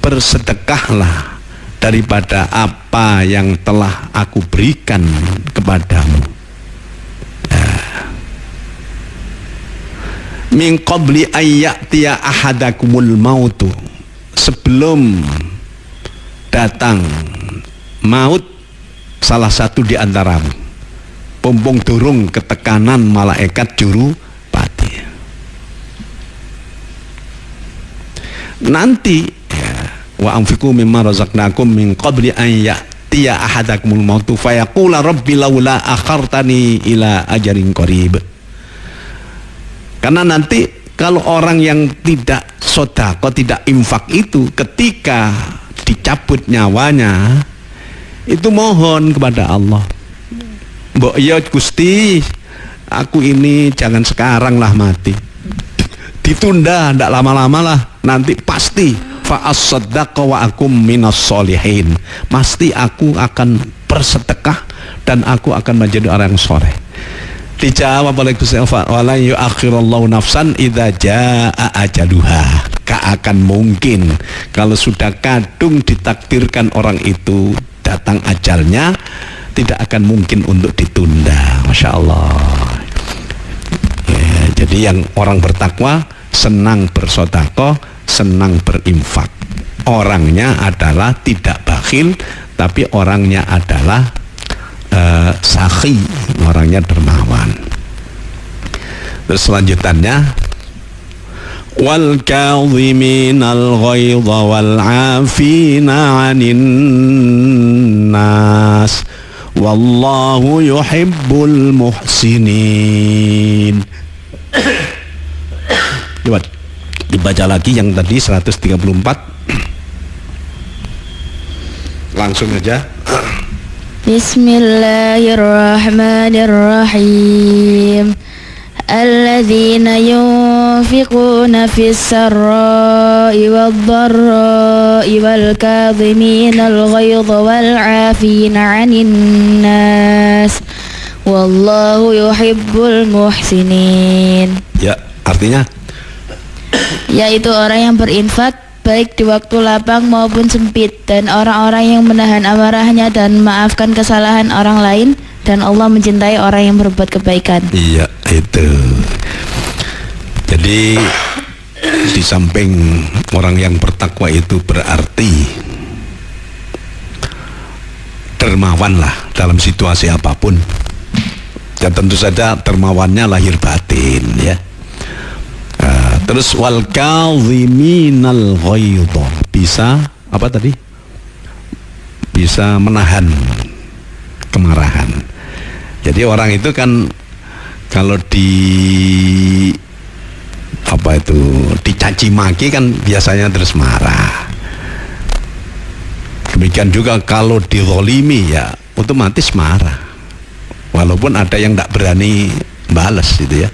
bersedekahlah daripada apa yang telah aku berikan kepadamu. Min qabli ayyatiya ahadakumul mautu, sebelum datang maut salah satu di antaramu, pompong durung ketekanan malaikat juru pati. Nanti ya, wa anfiqu mimma razaqnakum min qabli an ya'tiya ahadakumul mautu fayaqula rabbi laula akhartani ila ajalin qarib. Karena nanti kalau orang yang tidak sedekah, tidak infak itu, ketika dicabut nyawanya itu mohon kepada Allah, mbok ya Gusti, aku ini jangan sekarang lah mati, ditunda, ndak lama-lama lah, nanti pasti fa as-saddaqa wa akum minas solihin. Pasti aku akan bersedekah dan aku akan menjadi orang yang soleh. Dijawab oleh Gusti Allah, wala yu'akhirullahu nafsan idza jaa ajaluha. Gak akan mungkin kalau sudah kadung ditakdirkan orang itu datang ajalnya, tidak akan mungkin untuk ditunda. Masya Allah. Ya, jadi yang orang bertakwa senang bersedekah, senang berinfak. Orangnya adalah tidak bakhil, tapi orangnya adalah sakhi, orangnya dermawan. Terus selanjutannya, wal kadhiminal ghaidha wal 'afina 'anil nas wallahu yuhibbul muhsinin. Coba dibaca lagi yang tadi 134. Langsung aja. Bismillahirrahmanirrahim. Alladzina yunfiquna fis sarra'i wad-dharra'i wal kadhiminal ghaidha wal 'afina 'anil nas wallahu yuhibbul muhsinin. Ya, artinya yaitu orang yang berinfak baik di waktu lapang maupun sempit, dan orang-orang yang menahan amarahnya dan memaafkan kesalahan orang lain, dan Allah mencintai orang yang berbuat kebaikan. Iya, itu. Jadi di samping orang yang bertakwa itu berarti dermawan lah dalam situasi apapun. Dan tentu saja dermawannya lahir batin, ya. Terus wal kadhiminal ghaidha, bisa apa tadi? Bisa menahan kemarahan. Jadi orang itu kan kalau dicaci maki kan biasanya terus marah. Demikian juga kalau dizalimi ya otomatis marah. Walaupun ada yang tidak berani balas gitu ya.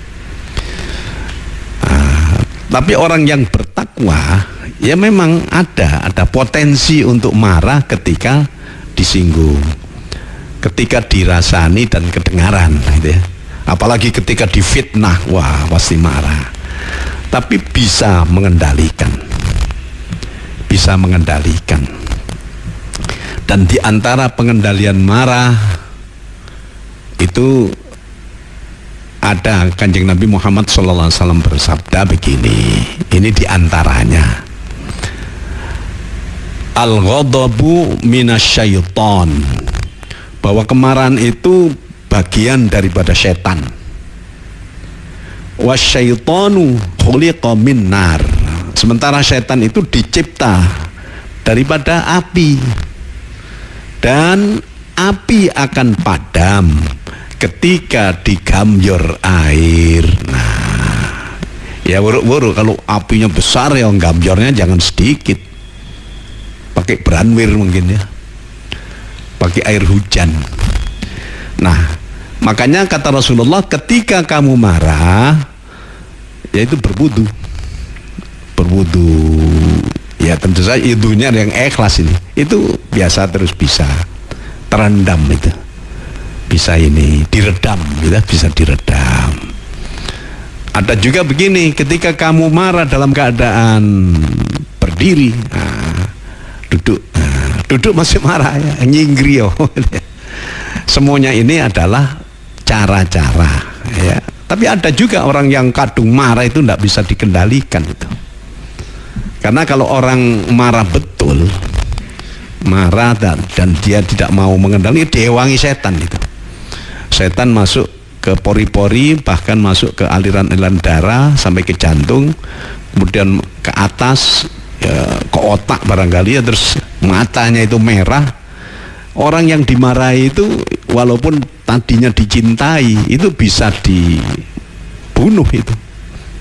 Tapi orang yang bertakwa ya memang ada potensi untuk marah ketika disinggung, ketika dirasani dan kedengaran gitu ya. Apalagi ketika difitnah, wah pasti marah. Tapi bisa mengendalikan. Dan di antara pengendalian marah itu ada Kanjeng Nabi Muhammad SAW bersabda begini, ini diantaranya, al-ghadabu minasyaiton, bahwa kemarahan itu bagian daripada setan. Wasyaitonu khuliqa min nar, sementara setan itu dicipta daripada api, dan api akan padam ketika digamyor air. Nah, ya wuruk-wuruk kalau apinya besar ya gamyornya jangan sedikit. Pakai branwir mungkin ya. Pakai air hujan. Nah, makanya kata Rasulullah, ketika kamu marah yaitu berwudu. Ya tentu saja idunya yang ikhlas ini. Itu biasa terus bisa terendam itu. Bisa ini diredam, bisa diredam. Ada juga begini, ketika kamu marah dalam keadaan berdiri, duduk masih marah ya, nyinggrio. Semuanya ini adalah cara-cara ya. Tapi ada juga orang yang kadung marah itu tidak bisa dikendalikan itu. Karena kalau orang marah betul, marah dan dia tidak mau mengendalikan, dihewangi setan itu. Setan masuk ke pori-pori, bahkan masuk ke aliran-aliran darah sampai ke jantung, kemudian ke atas ya, ke otak barangkali ya, terus matanya itu merah. Orang yang dimarahi itu walaupun tadinya dicintai itu bisa dibunuh, itu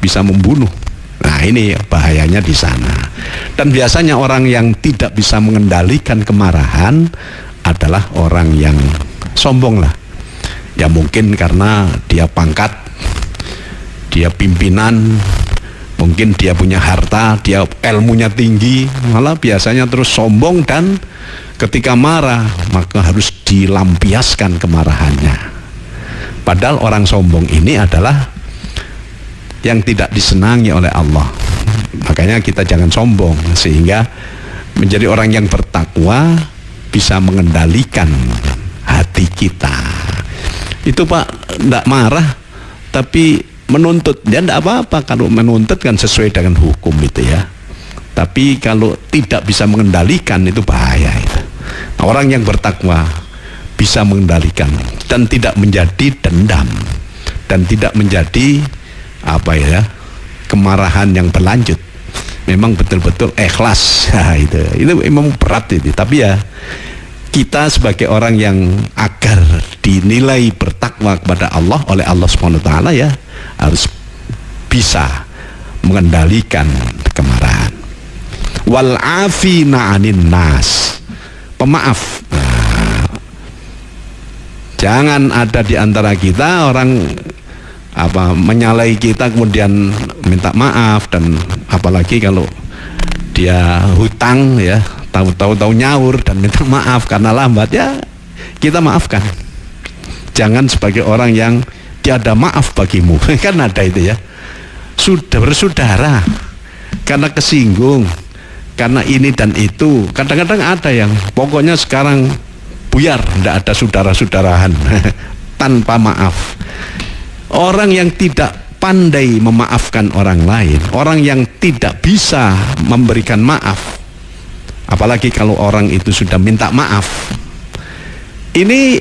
bisa membunuh. Nah ini bahayanya di sana. Dan biasanya orang yang tidak bisa mengendalikan kemarahan adalah orang yang sombong lah. Ya mungkin karena dia pangkat, dia pimpinan, Mungkin dia punya harta, dia ilmunya tinggi, malah biasanya terus sombong dan ketika marah maka harus dilampiaskan kemarahannya. Padahal orang sombong ini adalah yang tidak disenangi oleh Allah. Makanya kita jangan sombong, sehingga menjadi orang yang bertakwa bisa mengendalikan hati kita. Itu Pak, tidak marah tapi menuntut, ya tidak apa-apa kalau menuntut kan sesuai dengan hukum itu ya. Tapi kalau tidak bisa mengendalikan itu bahaya itu. Nah, orang yang bertakwa bisa mengendalikan dan tidak menjadi dendam dan tidak menjadi apa ya, kemarahan yang berlanjut. Memang betul-betul ikhlas. Nah, itu memang berat itu. Tapi ya kita sebagai orang yang agar dinilai bertakwa kepada Allah oleh Allah SWT ya harus bisa mengendalikan kemarahan. Wal afina 'anin nas, pemaaf. Nah, jangan ada di antara kita orang menyalahi kita kemudian minta maaf, dan apalagi kalau dia hutang ya, tahu nyaur dan minta maaf karena lambat, ya kita maafkan. Jangan sebagai orang yang tiada maaf bagimu. Kan ada itu ya, sudah bersaudara karena kesinggung, karena ini dan itu. Kadang-kadang ada yang pokoknya sekarang buyar, tidak ada saudara-saudarahan tanpa maaf. Orang yang tidak pandai memaafkan orang lain, orang yang tidak bisa memberikan maaf, apalagi kalau orang itu sudah minta maaf, ini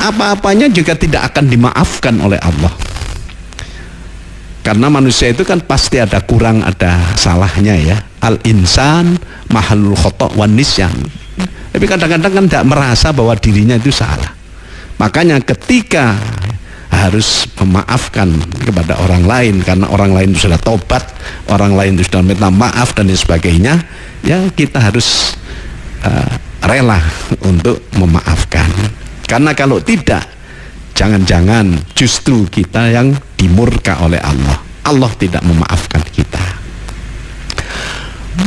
apa-apanya juga tidak akan dimaafkan oleh Allah. Karena manusia itu kan pasti ada kurang, ada salahnya ya. Al-insan mahalul khotok wan nisyan. Tapi kadang-kadang kan tidak merasa bahwa dirinya itu salah. Makanya ketika harus memaafkan kepada orang lain, karena orang lain itu sudah tobat, orang lain itu sudah minta maaf dan sebagainya, ya kita harus rela untuk memaafkan. Karena kalau tidak, jangan-jangan justru kita yang dimurka oleh Allah. Allah tidak memaafkan kita.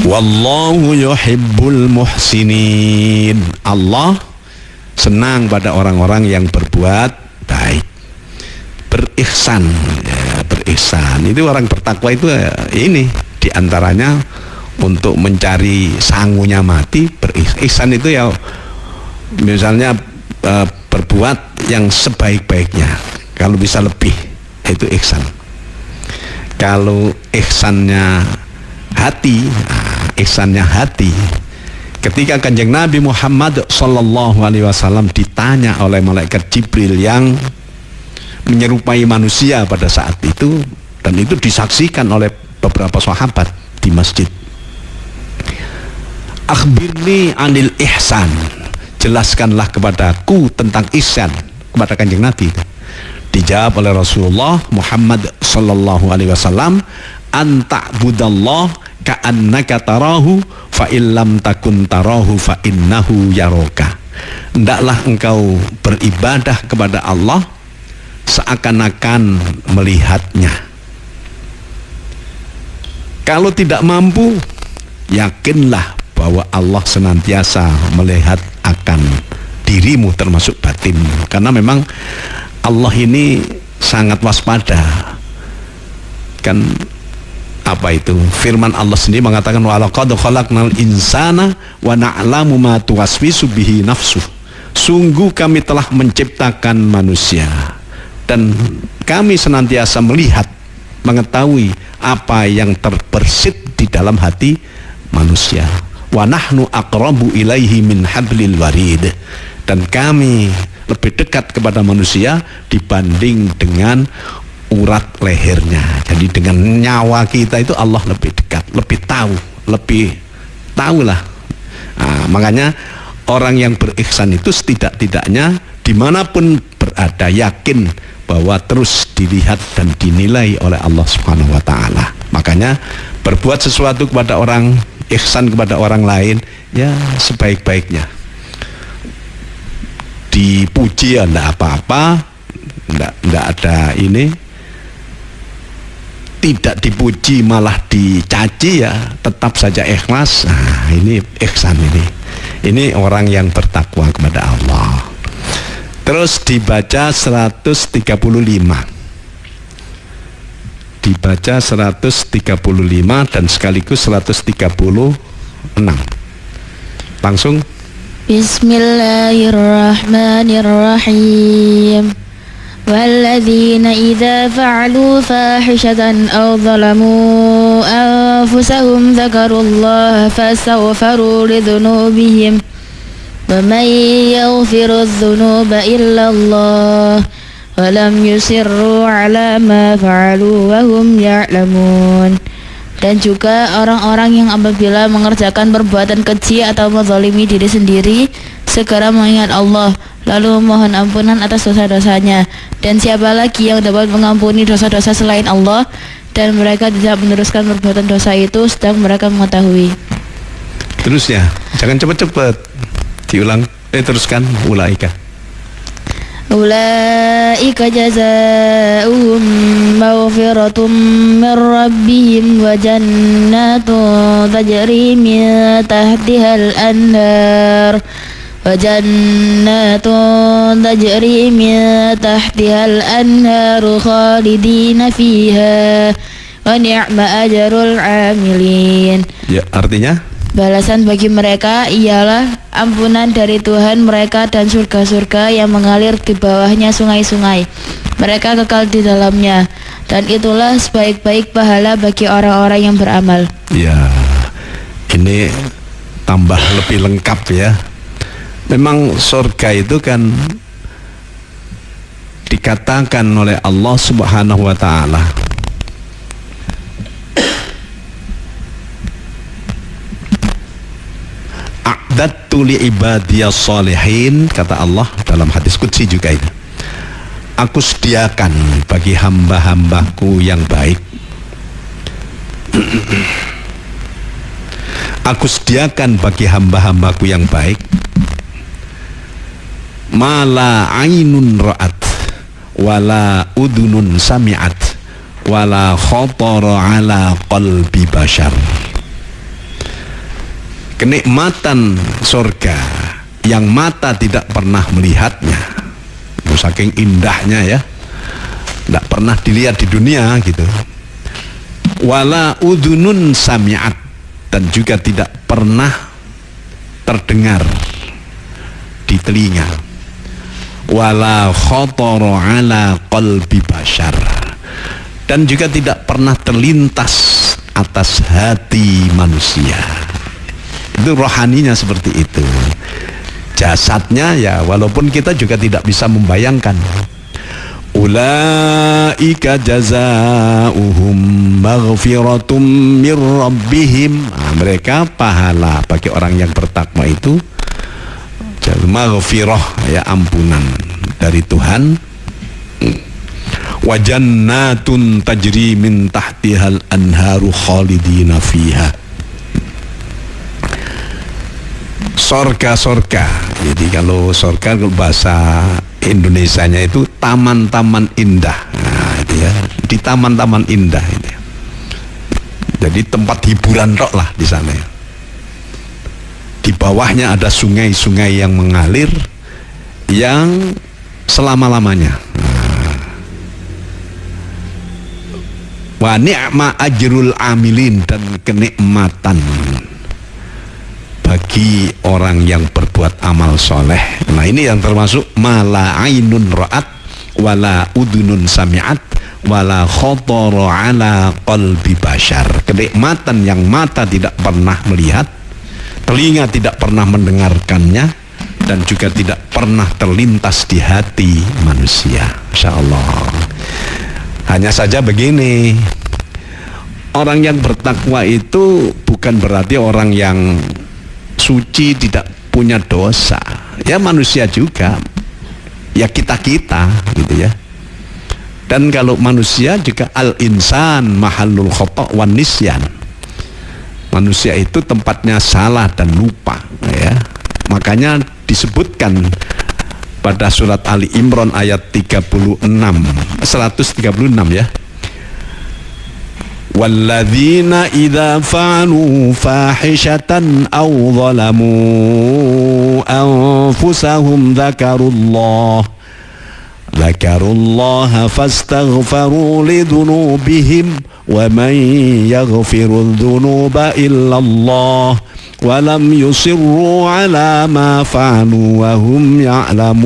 Wallahu yuhibbul muhsinin. Allah senang pada orang-orang yang berbuat baik, berihsan ya, berihsan. Itu orang bertakwa itu ini diantaranya untuk mencari sangunya mati. Berihsan itu ya misalnya berbuat yang sebaik-baiknya, kalau bisa lebih, itu ihsan. Kalau ihsannya hati, ihsannya hati, ketika Kanjeng Nabi Muhammad SAW ditanya oleh malaikat Jibril yang menyerupai manusia pada saat itu, dan itu disaksikan oleh beberapa sahabat di masjid. Akhbirni anil ihsan, jelaskanlah kepadaku tentang ihsan, kepada Kanjeng Nabi. Dijawab oleh Rasulullah Muhammad SAW, anta'budallah ka'annaka tarahu fa illam takun tarahu fa innahu yaraka. Hendaklah engkau beribadah kepada Allah seakan-akan melihatnya. Kalau tidak mampu, yakinlah bahwa Allah senantiasa melihat akan dirimu termasuk batin. Karena memang Allah ini sangat waspada. Kan apa itu? Firman Allah sendiri mengatakan wa laqad khalaqnal insana wa na'lamu ma tuwaswisu bihi nafsuh. Sungguh kami telah menciptakan manusia dan kami senantiasa melihat, mengetahui apa yang terbersit di dalam hati manusia. Wa nahnu aqrabu ilaihi min hablil warid. Dan kami lebih dekat kepada manusia dibanding dengan urat lehernya. Jadi dengan nyawa kita itu Allah lebih dekat, lebih tahu lah. Nah, makanya orang yang berihsan itu setidak-tidaknya dimanapun berada yakin bahwa terus dilihat dan dinilai oleh Allah Subhanahu wa ta'ala. Makanya berbuat sesuatu kepada orang, ihsan kepada orang lain ya sebaik-baiknya. Dipuji ya enggak apa-apa, enggak ada ini. tidak dipuji malah dicaci, ya tetap saja ikhlas. Nah, ini ihsan ini. Ini orang yang bertakwa kepada Allah. Terus dibaca 135. Dibaca 135 dan sekaligus 136. Langsung. Bismillahirrahmanirrahim. والذين إذا فعلوا فاحشة أو ظلموا أنفسهم ذكروا الله فاستغفروا لذنوبهم ومن يغفر الذنوب إلا الله ولم يصروا على ما فعلوا وهم يعلمون. Dan juga orang-orang yang apabila mengerjakan perbuatan keji atau menzalimi diri sendiri, segera mengingat Allah, lalu mohon ampunan atas dosa-dosanya. Dan siapa lagi yang dapat mengampuni dosa-dosa selain Allah? Dan mereka tidak meneruskan perbuatan dosa itu sedang mereka mengetahui. Terus ya, jangan cepat-cepat. Diulang, teruskan. Ulaika jazaa'uhum maghfiratum min rabbihim wa jannatun tajri min tahtihal anhar tajri min tahtihal anhar khalidina fiha wa ni'ma ajrul 'amilin. Ya, artinya balasan bagi mereka ialah ampunan dari Tuhan mereka dan surga-surga yang mengalir di bawahnya sungai-sungai. Mereka kekal di dalamnya, dan itulah sebaik-baik pahala bagi orang-orang yang beramal. Ya, ini tambah lebih lengkap ya. Memang surga itu kan dikatakan oleh Allah Subhanahu wa Ta'ala, a'dadtu li ibadiyas sholihin, kata Allah dalam hadis qudsi juga itu. Aku sediakan bagi hamba-hambaku yang baik. Aku sediakan bagi hamba-hambaku yang baik mala ainun ra'at wala udunun sami'at wala khatara ala qalbi bashar. Kenikmatan surga yang mata tidak pernah melihatnya, saking indahnya ya, tidak pernah dilihat di dunia gitu. Wala udunun sami'at, dan juga tidak pernah terdengar di telinga. Wala khatara ala qalbi bashar, dan juga tidak pernah terlintas atas hati manusia. Itu rohaninya seperti itu. Jasadnya ya walaupun kita juga tidak bisa membayangkan. Ulaika jazaa'uhum maghfiratum mir rabbihim. Mereka pahala bagi orang yang bertakwa itu maghfirah, ya ampunan dari Tuhan. Wa jannatun tajri min tahtihal anharu khalidina fiha. Sorga-sorga. Jadi kalau sorga bahasa Indonesianya itu taman-taman indah. Nah, itu ya, di taman-taman indah itu. Jadi tempat hiburan tok lah di sana. Di bawahnya ada sungai-sungai yang mengalir yang selama-lamanya. Wa ni'ma ajrul amilin, dan kenikmatan bagi orang yang berbuat amal soleh. Nah ini yang termasuk mala ainun ra'at wala udunun sami'at wala khatara ala qalbi bashar. Kenikmatan yang mata tidak pernah melihat, telinga tidak pernah mendengarkannya, dan juga tidak pernah terlintas di hati manusia. Masya Allah. Hanya saja begini, orang yang bertakwa itu bukan berarti orang yang suci, tidak punya dosa. Ya manusia juga, ya kita-kita gitu ya. Dan kalau manusia juga al-insan mahallul khata' wan nisyan. Manusia itu tempatnya salah dan lupa ya. Makanya disebutkan pada surat Ali Imran ayat 136 ya. walladzina idza fa'alu fahishatan aw zalamu anfusahum dzakarullaha fastaghfaru lidunubihim wa man yaghfiru dzunuba illallah wa lam yusirru ala ma fa'alu wa hum ya'lamun.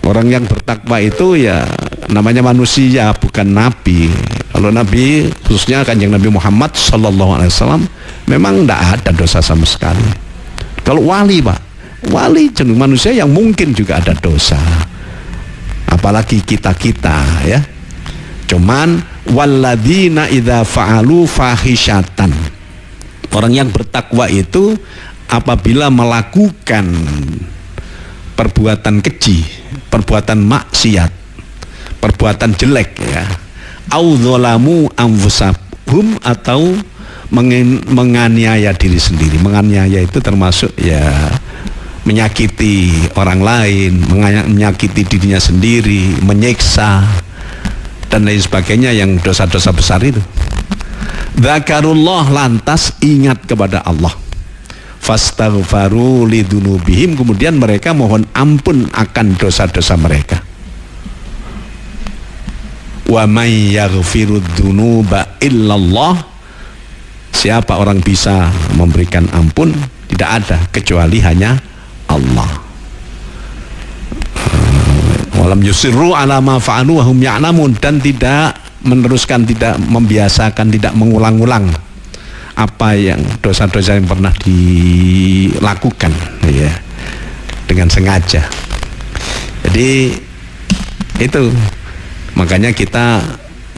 Orang yang bertakwa itu ya namanya manusia, bukan nabi. Kalau nabi, khususnya Kanjeng Nabi Muhammad sallallahu alaihi wasallam, memang tidak ada dosa sama sekali. Kalau wali, Pak, wali jenis manusia yang mungkin juga ada dosa. Apalagi kita-kita ya. Cuman walladzina idza fa'alu fahisyatan. Orang yang bertakwa itu apabila melakukan perbuatan keji, perbuatan maksiat, perbuatan jelek ya, au dzalamu anfusahum, atau menganiaya diri sendiri. Menganiaya itu termasuk ya menyakiti orang lain, menyakiti dirinya sendiri, menyiksa dan lain sebagainya, yang dosa-dosa besar itu. Dzakarullah, lantas ingat kepada Allah. Fastaghfaru lidunubihim, kemudian mereka mohon ampun akan dosa-dosa mereka. Wa may yaghfirud dzunuba illallah, siapa orang bisa memberikan ampun? Tidak ada kecuali hanya Allah. Walam yusirru ala ma fa'alu wa hum ya'lamun, dan tidak meneruskan, tidak membiasakan, tidak mengulang-ulang apa yang dosa-dosa yang pernah dilakukan ya, dengan sengaja. Jadi itu, makanya kita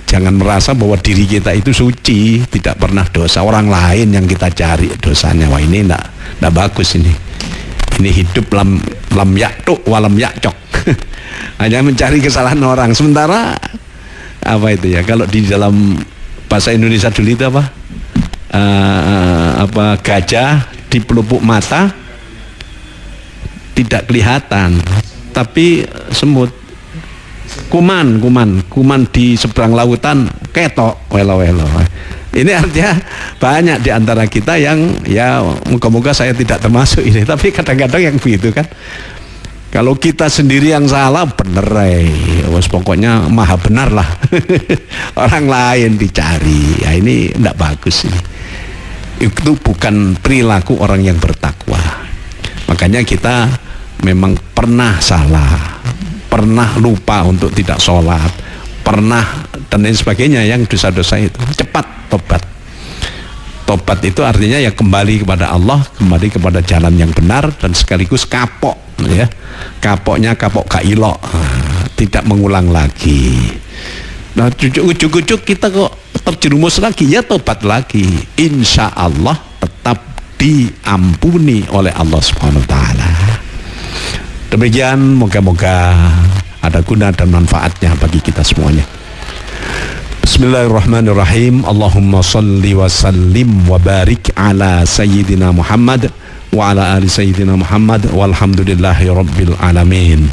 jangan merasa bahwa diri kita itu suci, tidak pernah dosa. Orang lain yang kita cari dosanya. Wah, ini enggak bagus ini. Ini hidup lam yaktuk walam yakcok. Hanya mencari kesalahan orang. Sementara apa itu ya, kalau di dalam bahasa Indonesia dulu itu apa? Gajah di pelupuk mata tidak kelihatan, tapi semut, kuman di seberang lautan ketok welo-welo. Ini artinya banyak di antara kita yang ya, moga-moga saya tidak termasuk ini, tapi kadang-kadang yang begitu kan. Kalau kita sendiri yang salah, bener pokoknya maha benar lah. Orang lain dicari, ya ini tidak bagus ini. Itu bukan perilaku orang yang bertakwa. Makanya kita memang pernah salah, pernah lupa untuk tidak sholat, pernah dan lain sebagainya, yang dosa-dosa itu cepat tobat. Tobat itu artinya ya kembali kepada Allah, kembali kepada jalan yang benar, dan sekaligus kapok ya. Kapoknya kapok gak ilok, tidak mengulang lagi. Nah, ujuk-ujuk kita kok terjerumus lagi, ya tobat lagi. Insya Allah tetap diampuni oleh Allah Subhanahu wa Ta'ala. Demikian, moga-moga ada guna dan manfaatnya bagi kita semuanya. Bismillahirrahmanirrahim. Allahumma salli wa sallim wa barik ala Sayyidina Muhammad wa ala ali Sayyidina Muhammad walhamdulillahi rabbil alamin.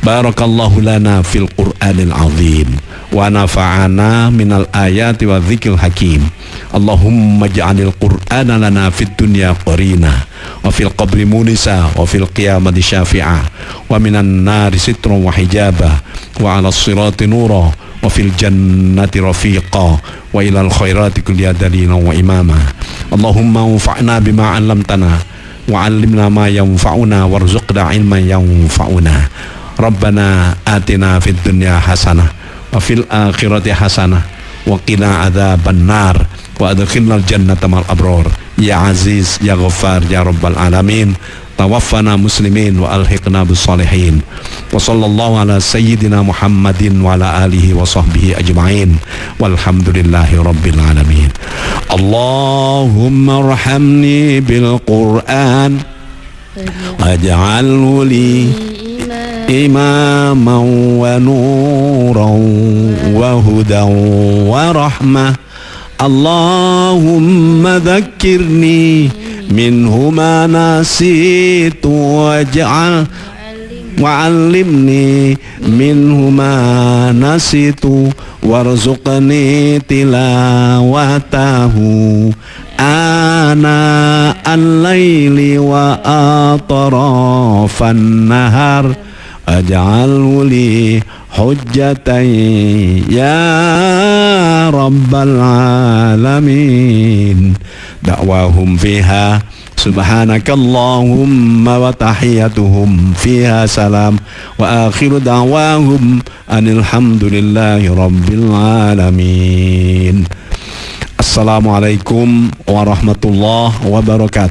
Barakallahu lana fil Qur'anil azim wa nafa'ana minal ayati wa dzikril hakim. Allahumma ja'alil Qur'ana lana fid dunya qarina wa fil qabri munisa wa fil qiyamati syafi'a wa minan nari sitran wa hijaba wa 'alas sirati nura wa fil jannati rafiqa wa ilal khairati kulli dalina wa imama. Allahumma anfa'na bima 'allamtana wa 'allimna ma yanfa'una warzuqna 'ilman yanfa'una. Rabbana atina fid dunya hasanah wa fil akhirati hasanah wa qina adzabannar wa adkhilnal jannata mal abrar ya aziz ya ghaffar ya rabbal alamin. Tawaffana muslimin wa alhiqna bis salihin. Wa sallallahu ala sayyidina Muhammadin wa ala alihi wa sahbihi ajma'in. Walhamdulillahi rabbil alamin. Allahumma arhamni bil Qur'an waj'alhu li imaman wa nuran wa hudan wa rahmah. Allahumma dhakkirni minhu ma nasitu waj'al wa'allimni minhu ma nasitu warzuqni tilawatahu ana al-laili wa atrafan nahar aj'alhu li hujjatan ya rabbal alamin. Da'wahum fiha subhanakallahumma wa tahiyyatuhum fiha salam wa akhiru da'wahum anil hamdulillahi rabbil alamin. Assalamualaikum warahmatullahi wabarakatuh.